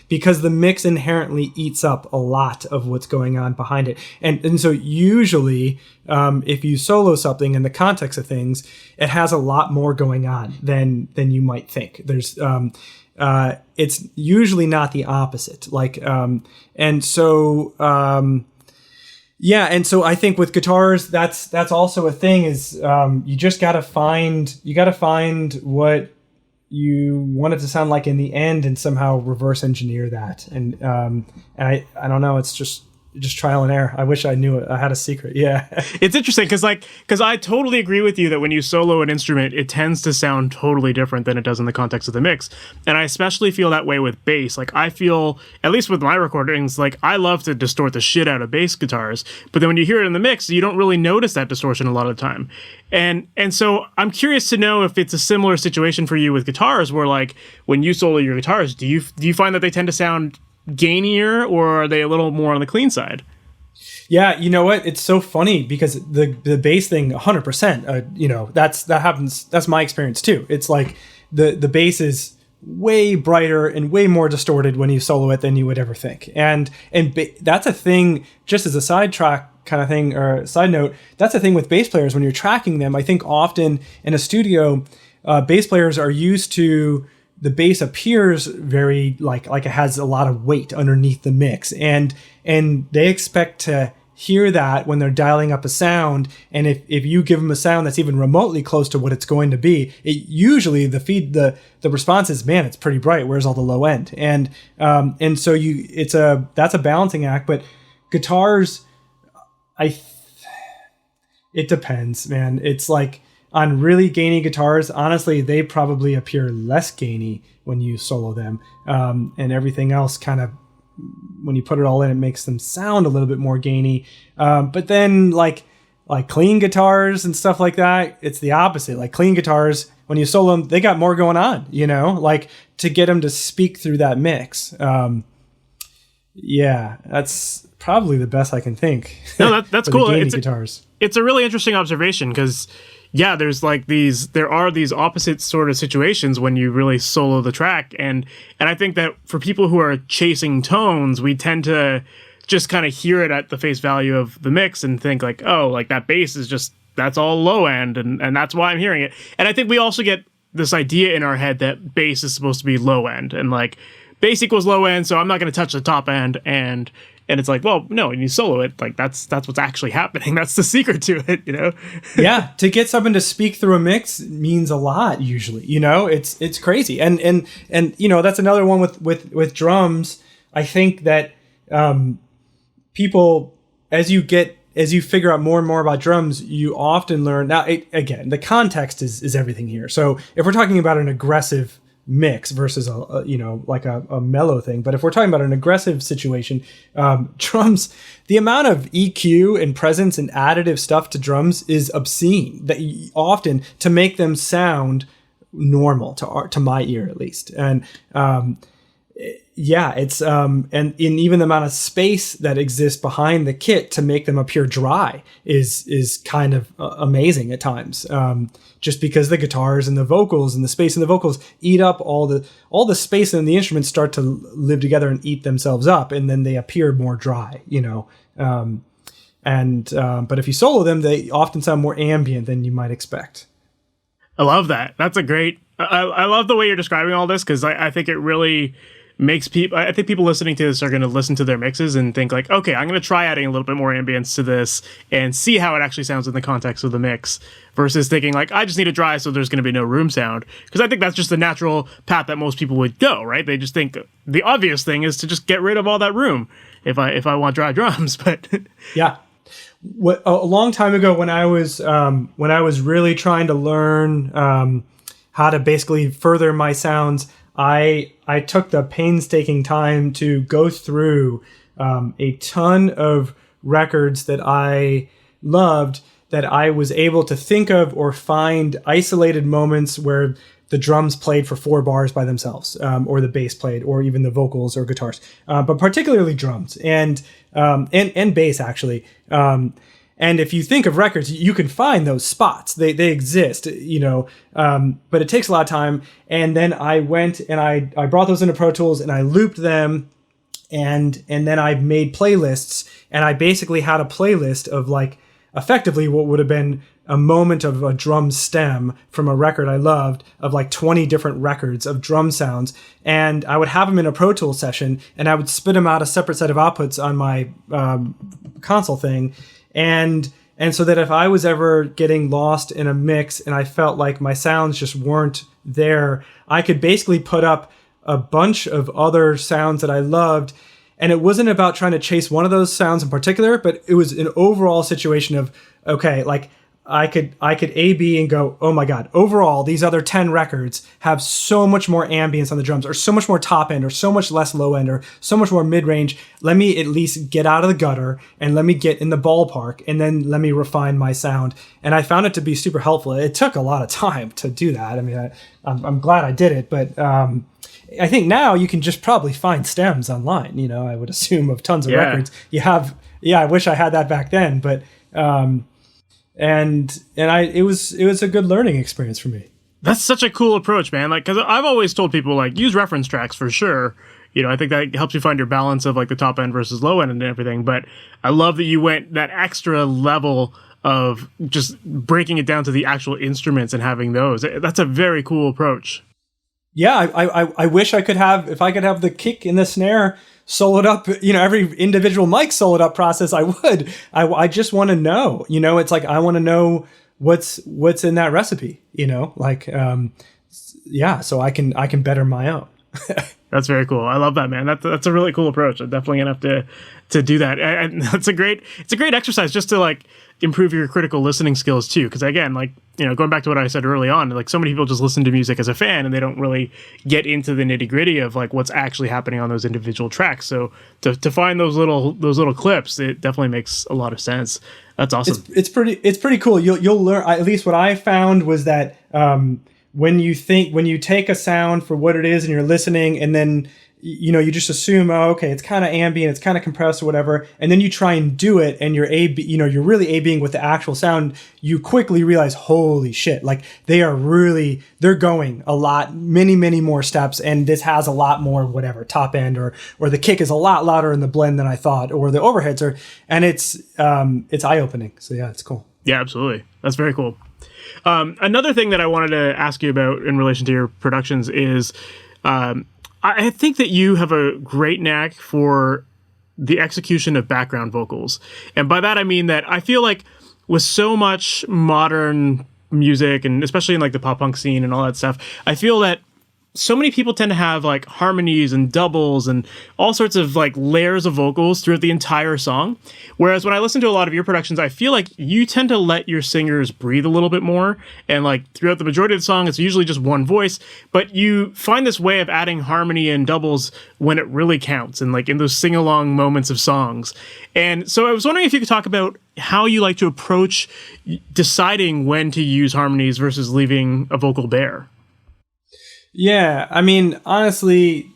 because the mix inherently eats up a lot of what's going on behind it. And so usually, if you solo something in the context of things, it has a lot more going on than you might think. There's it's usually not the opposite. Like, and so. Yeah, and so I think with guitars, that's also a thing. Is you just gotta find what you want it to sound like in the end, and somehow reverse engineer that. And I don't know. It's just trial and error. I wish I knew it. I had a secret. Yeah. It's interesting because I totally agree with you that when you solo an instrument, it tends to sound totally different than it does in the context of the mix. And I especially feel that way with bass. Like I feel, at least with my recordings, like I love to distort the shit out of bass guitars, but then when you hear it in the mix, you don't really notice that distortion a lot of the time. And so I'm curious to know if it's a similar situation for you with guitars, where like when you solo your guitars, do you find that they tend to sound gainier, or are they a little more on the clean side? Yeah, you know what? It's so funny because the bass thing, 100%. That happens. That's my experience too. It's like the bass is way brighter and way more distorted when you solo it than you would ever think. And that's a thing. Just as a sidetrack kind of thing, or side note, that's a thing with bass players when you're tracking them. I think often in a studio, bass players are used to. The bass appears very like it has a lot of weight underneath the mix, and they expect to hear that when they're dialing up a sound. And if you give them a sound that's even remotely close to what it's going to be, it usually the response is, man, it's pretty bright. Where's all the low end? And so that's a balancing act. But guitars, it depends, man. It's like. On really gainy guitars, honestly, they probably appear less gainy when you solo them. And everything else kind of, when you put it all in, it makes them sound a little bit more gainy. But then like clean guitars and stuff like that, it's the opposite. Like clean guitars, when you solo them, they got more going on, like to get them to speak through that mix. Yeah, that's probably the best I can think. No, that's cool. Guitars. It's a really interesting observation because, yeah, there are these opposite sort of situations when you really solo the track. And I think that for people who are chasing tones, we tend to just kind of hear it at the face value of the mix and think like, oh, like that bass is just, that's all low end. And that's why I'm hearing it. And I think we also get this idea in our head that bass is supposed to be low end, and like bass equals low end. So I'm not going to touch the top end. And it's like, well, no, when you solo it, like that's what's actually happening. That's the secret to it, Yeah, to get something to speak through a mix means a lot usually. It's crazy. And that's another one with drums. I think that people, as you figure out more and more about drums, you often learn. Now, again, the context is everything here. So if we're talking about an aggressive mix versus a mellow thing, but if we're talking about an aggressive situation, drums, the amount of EQ and presence and additive stuff to drums is obscene, that often to make them sound normal to my ear at least. And Yeah, it's and in even the amount of space that exists behind the kit to make them appear dry is kind of amazing at times. Just because the guitars and the vocals and the space in the vocals eat up all the space, and the instruments start to live together and eat themselves up, and then they appear more dry, but if you solo them, they often sound more ambient than you might expect. I love that. That's a great. I love the way you're describing all this, because I think it really makes people. I think people listening to this are going to listen to their mixes and think like, okay, I'm going to try adding a little bit more ambience to this and see how it actually sounds in the context of the mix, versus thinking like, I just need it dry, so there's going to be no room sound. Because I think that's just the natural path that most people would go, right? They just think the obvious thing is to just get rid of all that room if I want dry drums. But yeah. A long time ago, when I was really trying to learn how to basically further my sounds, I took the painstaking time to go through a ton of records that I loved, that I was able to think of or find isolated moments where the drums played for 4 bars by themselves, or the bass played, or even the vocals or guitars, but particularly drums and bass actually. And if you think of records, you can find those spots. They exist, but it takes a lot of time. And then I went and I brought those into Pro Tools and I looped them, and then I made playlists, and I basically had a playlist of like effectively what would have been a moment of a drum stem from a record I loved, of like 20 different records of drum sounds. And I would have them in a Pro Tools session, and I would spit them out a separate set of outputs on my console thing. And so that if I was ever getting lost in a mix and I felt like my sounds just weren't there, I could basically put up a bunch of other sounds that I loved. And it wasn't about trying to chase one of those sounds in particular, but it was an overall situation of, okay, like I could A/B and go, oh my God, overall, these other 10 records have so much more ambience on the drums, or so much more top end, or so much less low end, or so much more mid range. Let me at least get out of the gutter and let me get in the ballpark, and then let me refine my sound. And I found it to be super helpful. It took a lot of time to do that. I mean, I'm glad I did it, but I think now you can just probably find stems online, I would assume, of tons of records. I wish I had that back then, but it was a good learning experience for me. That's such a cool approach, man. Like, because I've always told people, like, use reference tracks for sure. I think that helps you find your balance of like the top end versus low end and everything. But I love that you went that extra level of just breaking it down to the actual instruments and having those. That's a very cool approach. Yeah, I wish I could have, if I could have the kick and the snare soloed up, every individual mic soloed up process, I would. I just want to know, it's like, I want to know what's in that recipe, so I can better my own. That's very cool. I love that, man. That's a really cool approach. I'm definitely gonna have to do that. And it's a great exercise just to like improve your critical listening skills too. Because again, like, going back to what I said early on, like so many people just listen to music as a fan and they don't really get into the nitty gritty of like what's actually happening on those individual tracks. So to find those little clips, it definitely makes a lot of sense. That's awesome. It's pretty cool. You'll learn. At least what I found was that when you take a sound for what it is and you're listening, and then you just assume, oh, okay, it's kind of ambient, it's kind of compressed or whatever, and then you try and do it, and you're really A/Bing with the actual sound. You quickly realize, holy shit, like they're going a lot, many more steps, and this has a lot more whatever top end, or the kick is a lot louder in the blend than I thought, or the overheads are, and it's eye opening. So yeah, it's cool. Yeah, absolutely, that's very cool. Another thing that I wanted to ask you about in relation to your productions is, I think that you have a great knack for the execution of background vocals. And by that, I mean that I feel like with so much modern music, and especially in like the pop punk scene and all that stuff, I feel that so many people tend to have like harmonies and doubles and all sorts of like layers of vocals throughout the entire song. Whereas when I listen to a lot of your productions, I feel like you tend to let your singers breathe a little bit more. And like throughout the majority of the song, it's usually just one voice, but you find this way of adding harmony and doubles when it really counts, and like in those sing-along moments of songs. And so I was wondering if you could talk about how you like to approach deciding when to use harmonies versus leaving a vocal bare. Yeah, I mean, honestly,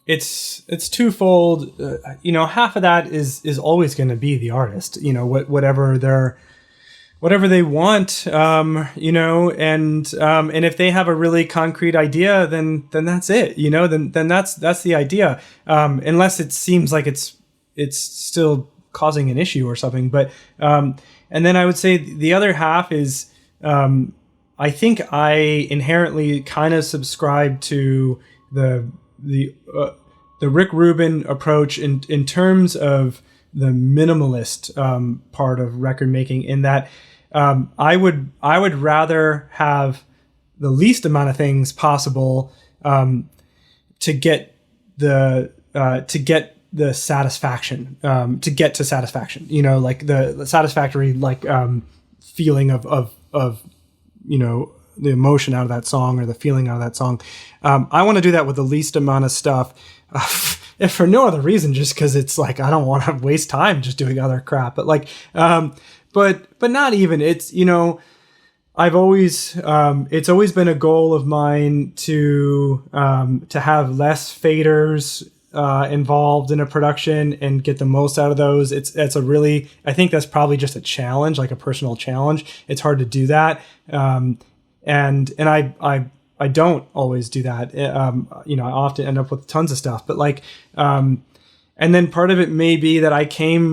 it's twofold. Half of that is always going to be the artist. Whatever they want. And if they have a really concrete idea, then that's it. Then that's the idea. Unless it seems like it's still causing an issue or something. But and then I would say the other half is I think I inherently kind of subscribe to the Rick Rubin approach in terms of the minimalist part of record making, in that I would rather have the least amount of things possible to get the satisfaction, to get to satisfaction. Like the satisfactory feeling of the emotion out of that song or the feeling out of that song. I want to do that with the least amount of stuff, if for no other reason, just because it's like I don't want to waste time just doing other crap. But but not even. It's I've always it's always been a goal of mine to have less faders involved in a production and get the most out of those. I think that's probably just a challenge, like a personal challenge. It's hard to do that. And I don't always do that. I often end up with tons of stuff, but and then part of it may be that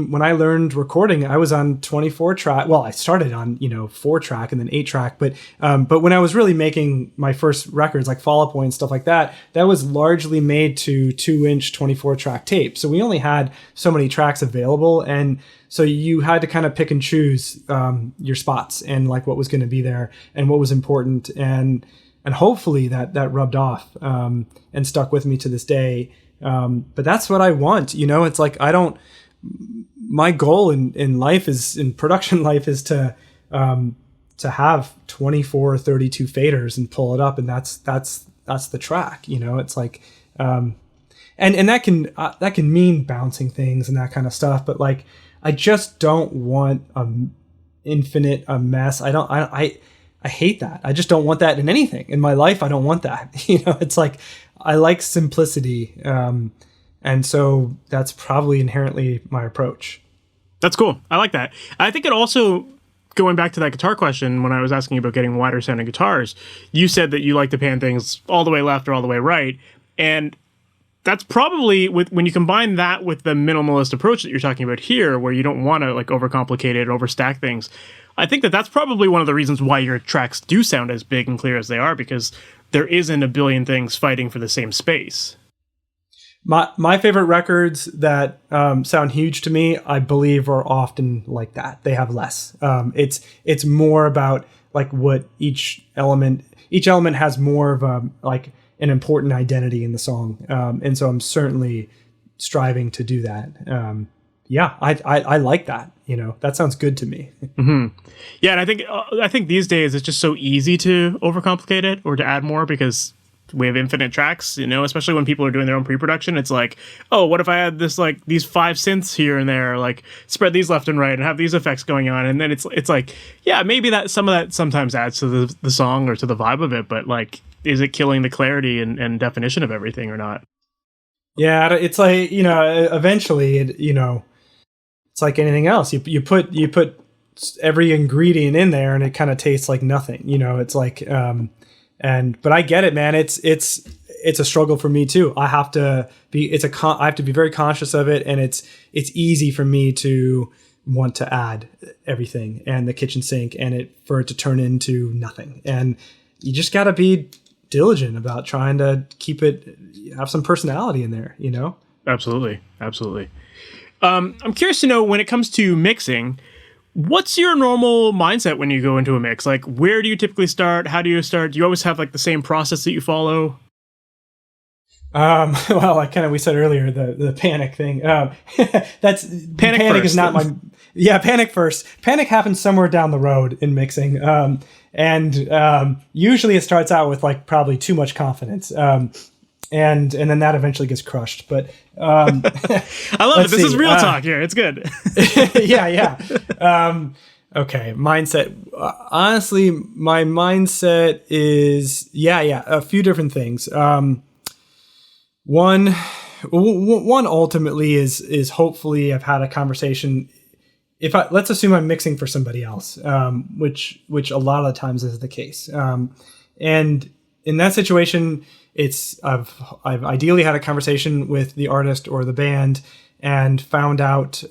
when I learned recording, I was on 24 track. Well, I started on, 4 track and then 8 track, but when I was really making my first records, like Fall Out Boy and stuff like that, that was largely made to 2-inch 24 track tape. So we only had so many tracks available. And so you had to kind of pick and choose your spots and like what was going to be there and what was important. And hopefully that rubbed off and stuck with me to this day. But that's what I want. It's like, my goal in life in production life is to have 24 or 32 faders and pull it up. And that's the track, it's like, and that can mean bouncing things and that kind of stuff. But like, I just don't want a mess. I hate that. I just don't want that in anything in my life. I don't want that. It's like, I like simplicity. And so that's probably inherently my approach. That's cool. I like that. I think it also, going back to that guitar question, when I was asking you about getting wider sounding guitars, you said that you like to pan things all the way left or all the way right. And that's probably, when you combine that with the minimalist approach that you're talking about here, where you don't want to like overcomplicate it, overstack things, I think that's probably one of the reasons why your tracks do sound as big and clear as they are, because there isn't a billion things fighting for the same space. My favorite records that sound huge to me, I believe, are often like that. They have less. It's more about like what each element has more of an important identity in the song. And so I'm certainly striving to do that. I like that. That sounds good to me. Mm-hmm. Yeah, and I think these days it's just so easy to overcomplicate it or to add more because we have infinite tracks. Especially when people are doing their own pre-production, it's like, oh, what if I had this like these 5 synths here and there, like spread these left and right and have these effects going on, and then it's like, yeah, maybe that some of that sometimes adds to the song or to the vibe of it, but like, is it killing the clarity and definition of everything or not? Yeah, it's like eventually it's like anything else. You put every ingredient in there, and it kind of tastes like nothing. It's like, but I get it, man. It's a struggle for me too. I have to be very conscious of it, and it's easy for me to want to add everything and the kitchen sink for it to turn into nothing. And you just got to be diligent about trying to have some personality in there. Absolutely. I'm curious to know, when it comes to mixing, what's your normal mindset when you go into a mix? Like, where do you typically start? How do you start? Do you always have like the same process that you follow? Well, we said earlier, the panic thing. That's panic first. Is not my. Yeah, panic first. Panic happens somewhere down the road in mixing, and usually it starts out with like probably too much confidence. And then that eventually gets crushed. But I love it. This is real talk here. It's good. Yeah. Okay, mindset. Honestly, my mindset is a few different things. One, one ultimately is hopefully I've had a conversation. Let's assume I'm mixing for somebody else, which a lot of the times is the case. And in that situation, I've ideally had a conversation with the artist or the band and found out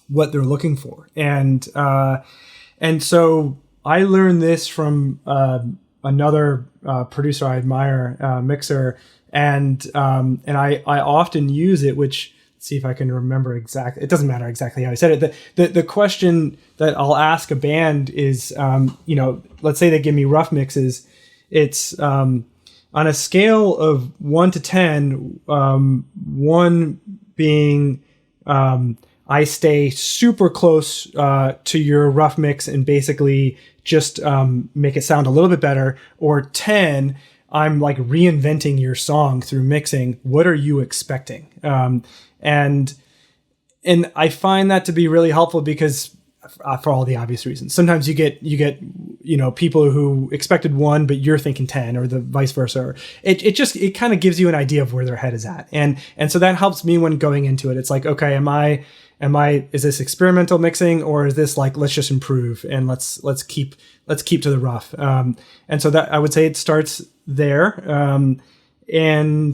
what they're looking for. And so I learned this from another producer I admire, mixer, and I often use it, which, let's see if I can remember exactly. It doesn't matter exactly how I said it. The question that I'll ask a band is, let's say they give me rough mixes. It's on a scale of 1 to 10, 1 being I stay super close to your rough mix and basically just make it sound a little bit better, or 10, I'm like reinventing your song through mixing. What are you expecting? And I find that to be really helpful because for all the obvious reasons. Sometimes you get people who expected 1, but you're thinking 10, or the vice versa. It kind of gives you an idea of where their head is at. And so that helps me when going into it. It's like, okay, is this experimental mixing, or is this like, let's just improve and let's keep to the rough. And so that I would say it starts there. And then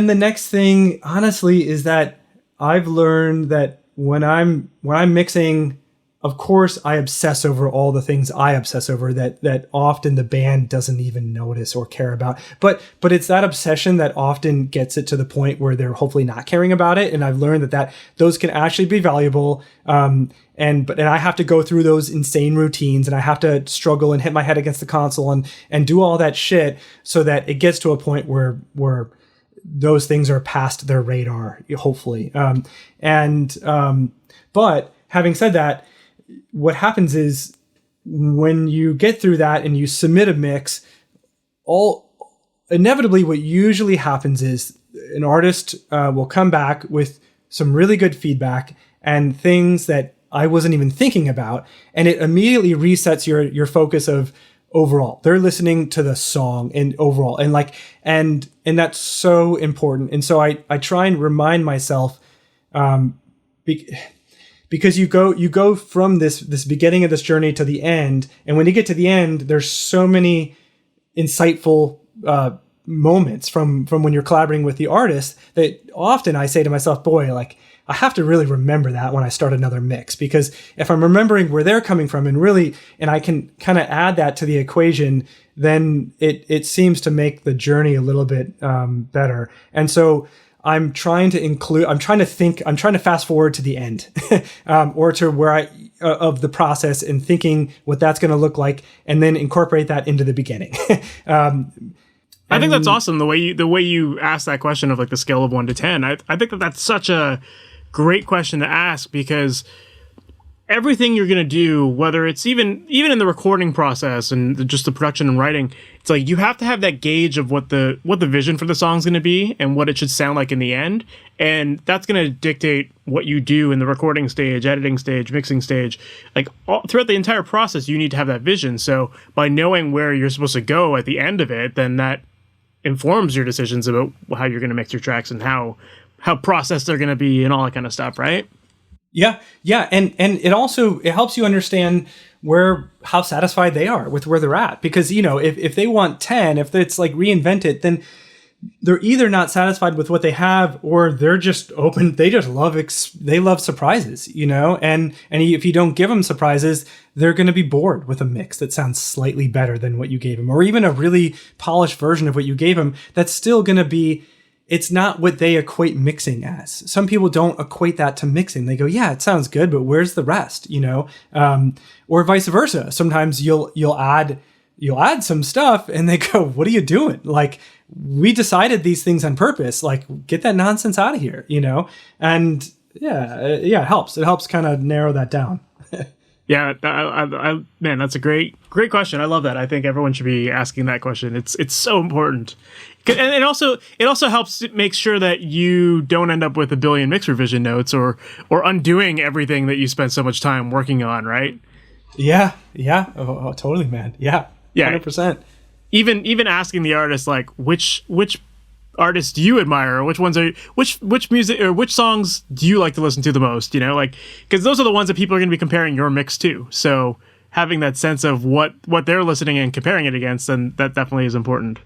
the next thing, honestly, is that I've learned that when I'm mixing, of course, I obsess over all the things I obsess over that often the band doesn't even notice or care about. But it's that obsession that often gets it to the point where they're hopefully not caring about it. And I've learned that those can actually be valuable. And I have to go through those insane routines, and I have to struggle and hit my head against the console and do all that shit so that it gets to a point where those things are past their radar, hopefully. But having said that, what happens is when you get through that and you submit a mix, inevitably what usually happens is an artist will come back with some really good feedback and things that I wasn't even thinking about, and it immediately resets your focus of overall. They're listening to the song and overall, and that's so important. And so I try and remind myself, because you go from this beginning of this journey to the end, and when you get to the end, there's so many insightful moments from when you're collaborating with the artist that often I say to myself, boy, like, I have to really remember that when I start another mix, because if I'm remembering where they're coming from and I can kind of add that to the equation, then it seems to make the journey a little bit better. And so I'm trying to fast forward to the end, or to where of the process, and thinking what that's going to look like, and then incorporate that into the beginning. I think that's awesome. The way you asked that question of like the scale of 1 to 10. I think that's such a great question to ask, because everything you're going to do, whether it's even in the recording process and just the production and writing, it's like you have to have that gauge of what the vision for the song's going to be and what it should sound like in the end. And that's going to dictate what you do in the recording stage, editing stage, mixing stage. Like throughout the entire process, you need to have that vision. So by knowing where you're supposed to go at the end of it, then that informs your decisions about how you're going to mix your tracks and how processed they're going to be and all that kind of stuff, right? Yeah. And it helps you understand how satisfied they are with where they're at. Because, if they want 10, if it's like reinvent it, then they're either not satisfied with what they have, or they're just open. They just love surprises, and if you don't give them surprises, they're going to be bored with a mix that sounds slightly better than what you gave them, or even a really polished version of what you gave them. That's still going to be, it's not what they equate mixing as. Some people don't equate that to mixing. They go, yeah, it sounds good, but where's the rest? Or vice versa. Sometimes you'll add some stuff and they go, what are you doing? Like, we decided these things on purpose. Like, get that nonsense out of here, And it helps. It helps kind of narrow that down. Yeah, man, that's a great question. I love that. I think everyone should be asking that question. It's so important. And it also helps make sure that you don't end up with a billion mix revision notes or undoing everything that you spent so much time working on, right? Yeah. Oh, totally, man. Yeah. 100%. Even asking the artist, like, which artists do you admire, or which ones are which music or which songs do you like to listen to the most? You know, like, because those are the ones that people are going to be comparing your mix to. So having that sense of what they're listening and comparing it against, then that definitely is important.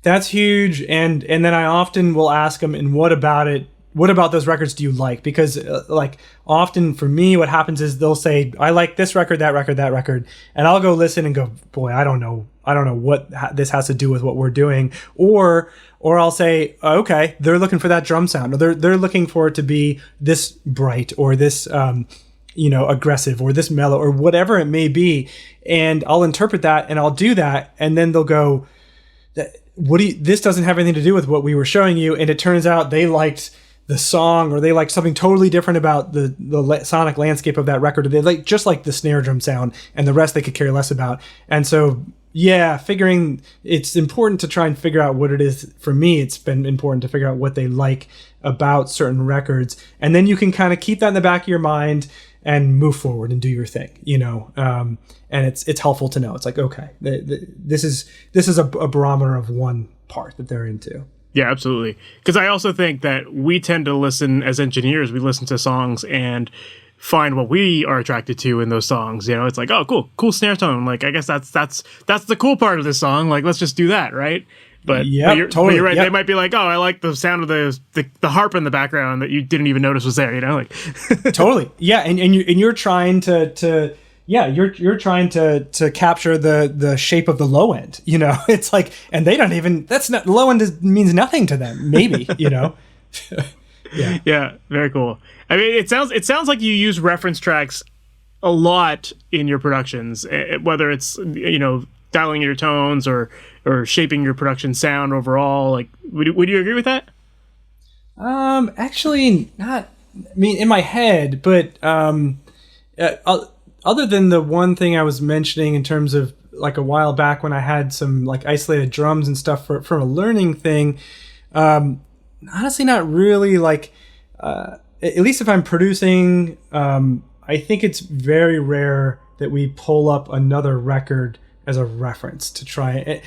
That's huge. And then I often will ask them, and what about it? What about those records do you like? Because like often for me, what happens is they'll say, I like this record, that record, that record. And I'll go listen and go, boy, I don't know what this has to do with what we're doing. Or I'll say, okay, they're looking for that drum sound, or they're looking for it to be this bright, or this, aggressive, or this mellow, or whatever it may be. And I'll interpret that and I'll do that. And then they'll go, this doesn't have anything to do with what we were showing you. And it turns out they liked the song, or they like something totally different about the sonic landscape of that record, or they like just like the snare drum sound, and the rest they could care less about. And so, yeah, it's important to try and figure out what it is. For me, it's been important to figure out what they like about certain records, and then you can kind of keep that in the back of your mind and move forward and do your thing, and it's helpful to know. It's like, okay, this is a barometer of one part that they're into. Yeah, absolutely. Because I also think that we tend to listen as engineers. We listen to songs and find what we are attracted to in those songs. It's like, oh, cool snare tone. Like, I guess that's the cool part of this song. Like, let's just do that, right? But you're right. Yep. They might be like, oh, I like the sound of the harp in the background that you didn't even notice was there. Like totally, yeah. And you're trying to. Yeah, you're trying to capture the shape of the low end, It's like, and they don't even. That's not low end means nothing to them. Maybe, Yeah. Yeah, very cool. I mean, it sounds like you use reference tracks a lot in your productions, whether it's dialing your tones or shaping your production sound overall. Like, would you agree with that? Actually, not. I mean, in my head, but other than the one thing I was mentioning in terms of like a while back when I had some like isolated drums and stuff for a learning thing, honestly, not really. Like, at least if I'm producing, I think it's very rare that we pull up another record as a reference to try it.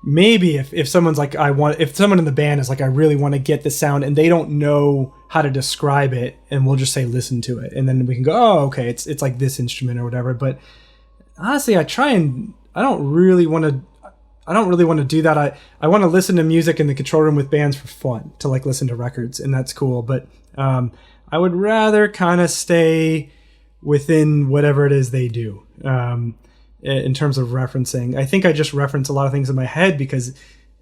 Maybe if someone's like, if someone in the band is like, I really want to get the sound, and they don't know how to describe it, and we'll just say, listen to it. And then we can go, oh, okay, it's like this instrument or whatever. But honestly, I don't really want to do that. I want to listen to music in the control room with bands for fun, to like listen to records, and that's cool. But I would rather kind of stay within whatever it is they do. In terms of referencing, I think I just reference a lot of things in my head because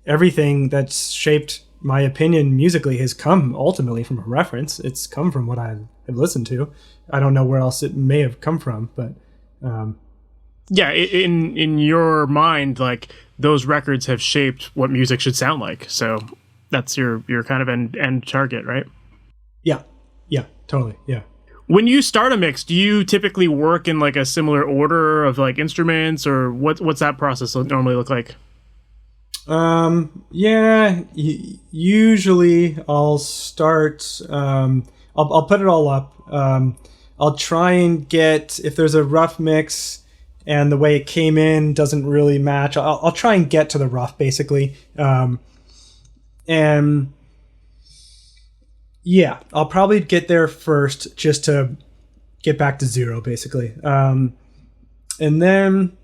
everything that's shaped my opinion musically has come ultimately from a reference. It's come from what I have listened to. I don't know where else it may have come from, but yeah, in your mind, like those records have shaped what music should sound like. So that's your kind of end target, right? Yeah, totally. Yeah. When you start a mix, do you typically work in like a similar order of like instruments, or what's that process normally look like? Yeah, usually I'll start, I'll put it all up. I'll try and get, if there's a rough mix and the way it came in doesn't really match, I'll try and get to the rough basically. And yeah, I'll probably get there first just to get back to zero, basically. And then,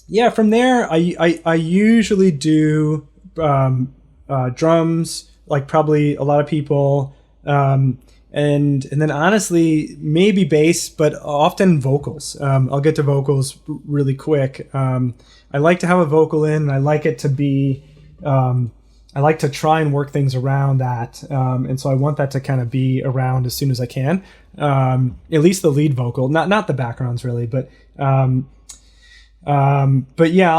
yeah, from there, I usually do drums, like probably a lot of people, and then honestly, maybe bass, but often vocals. I'll get to vocals really quick. I like to have a vocal in, and I like it to be... I like to try and work things around that. And so I want that to kind of be around as soon as I can. At least the lead vocal, not the backgrounds really, but yeah,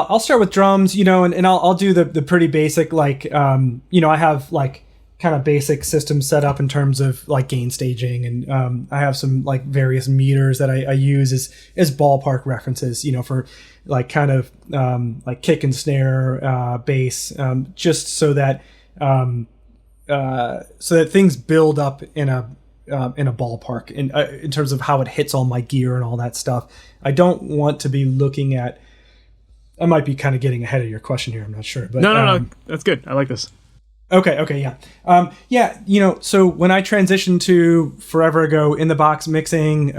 I'll start with drums, and I'll do the pretty basic, like, I have like kind of basic systems set up in terms of like gain staging. And I have some like various meters that I use as ballpark references, for like kind of like kick and snare, bass, just so that things build up in a ballpark in terms of how it hits all my gear and all that stuff. I don't want to be looking at. I might be kind of getting ahead of your question here. I'm not sure, but no, that's good. I like this. Okay, yeah. Yeah, so when I transitioned to forever ago in the box mixing,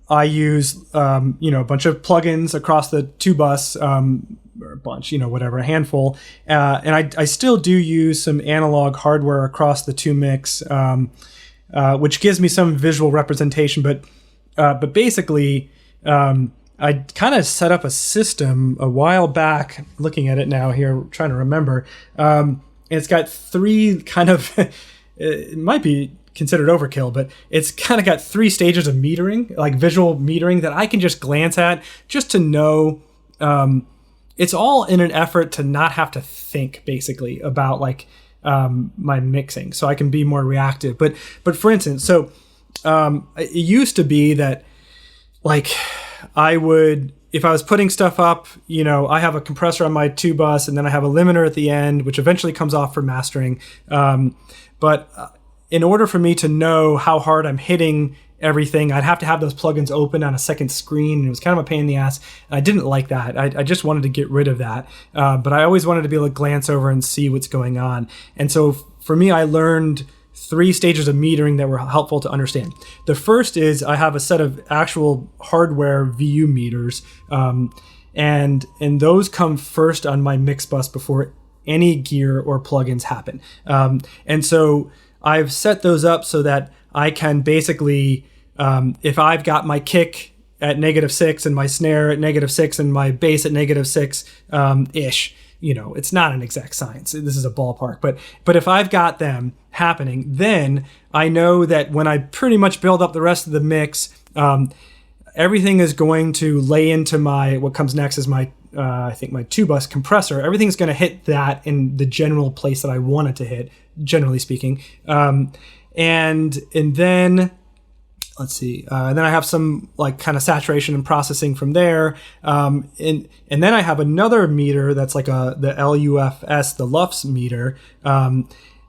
I use, a bunch of plugins across the two bus, or a bunch, whatever, a handful. And I still do use some analog hardware across the two mix, which gives me some visual representation. But basically, I kind of set up a system a while back, looking at it now here, trying to remember. It's got three kind of, it might be considered overkill, but it's kind of got three stages of metering, like visual metering that I can just glance at just to know. It's all in an effort to not have to think basically about my mixing, so I can be more reactive. But for instance, it used to be that I would, if I was putting stuff up, I have a compressor on my two bus and then I have a limiter at the end, which eventually comes off for mastering. But in order for me to know how hard I'm hitting everything, I'd have to have those plugins open on a second screen. And it was kind of a pain in the ass. And I didn't like that. I just wanted to get rid of that. But I always wanted to be able to glance over and see what's going on. And so for me, I learned three stages of metering that were helpful to understand. The first is I have a set of actual hardware VU meters, and those come first on my mix bus before any gear or plugins happen. And so I've set those up so that I can basically, if I've got my kick at -6 and my snare at -6 and my bass at -6 ish, it's not an exact science. This is a ballpark, but if I've got them happening, then I know that when I pretty much build up the rest of the mix, everything is going to lay into what comes next is my, I think my two bus compressor. Everything's going to hit that in the general place that I want it to hit, generally speaking. And then let's see. And then I have some kind of saturation and processing from there. And then I have another meter that's the LUFS, the LUFS meter.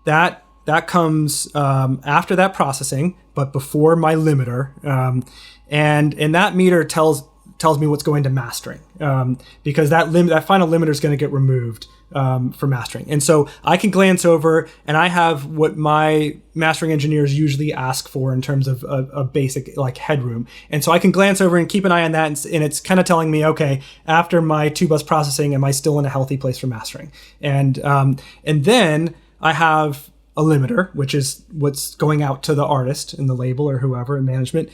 That comes after that processing, but before my limiter. And that meter tells me what's going to mastering, because that final limiter is going to get removed for mastering. And so I can glance over, and I have what my mastering engineers usually ask for in terms of a basic headroom. And so I can glance over and keep an eye on that, and it's kind of telling me, okay, after my two bus processing, am I still in a healthy place for mastering? And then I have a limiter, which is what's going out to the artist and the label or whoever in management.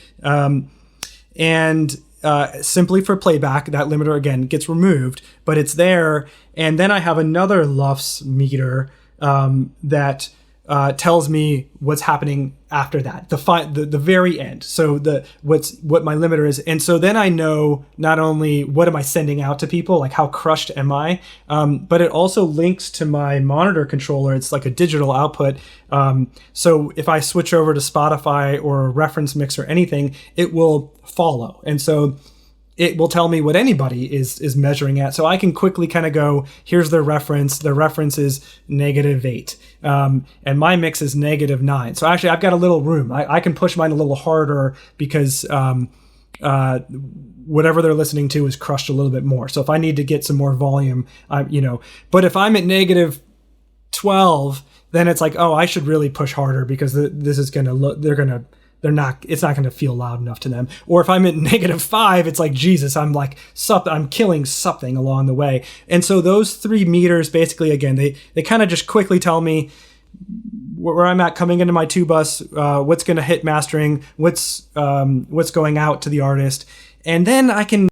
Simply for playback, that limiter again gets removed, but it's there. And then I have another LUFS meter that tells me what's happening after that, the very end. So what my limiter is, and so then I know not only what am I sending out to people, how crushed am I, but it also links to my monitor controller. It's like a digital output. So if I switch over to Spotify or a reference mix or anything, it will follow, and so it will tell me what anybody is measuring at. So I can quickly kind of go, here's their reference. Their reference is -8. And my mix is -9. So actually I've got a little room. I can push mine a little harder because whatever they're listening to is crushed a little bit more. So if I need to get some more volume, but if I'm at -12, then it's I should really push harder because this is going to look, it's not going to feel loud enough to them. Or if I'm at -5, it's Jesus, I'm killing something along the way. And so those three meters, basically, again, they kind of just quickly tell me where I'm at coming into my two bus, what's going to hit mastering, what's going out to the artist. And then I can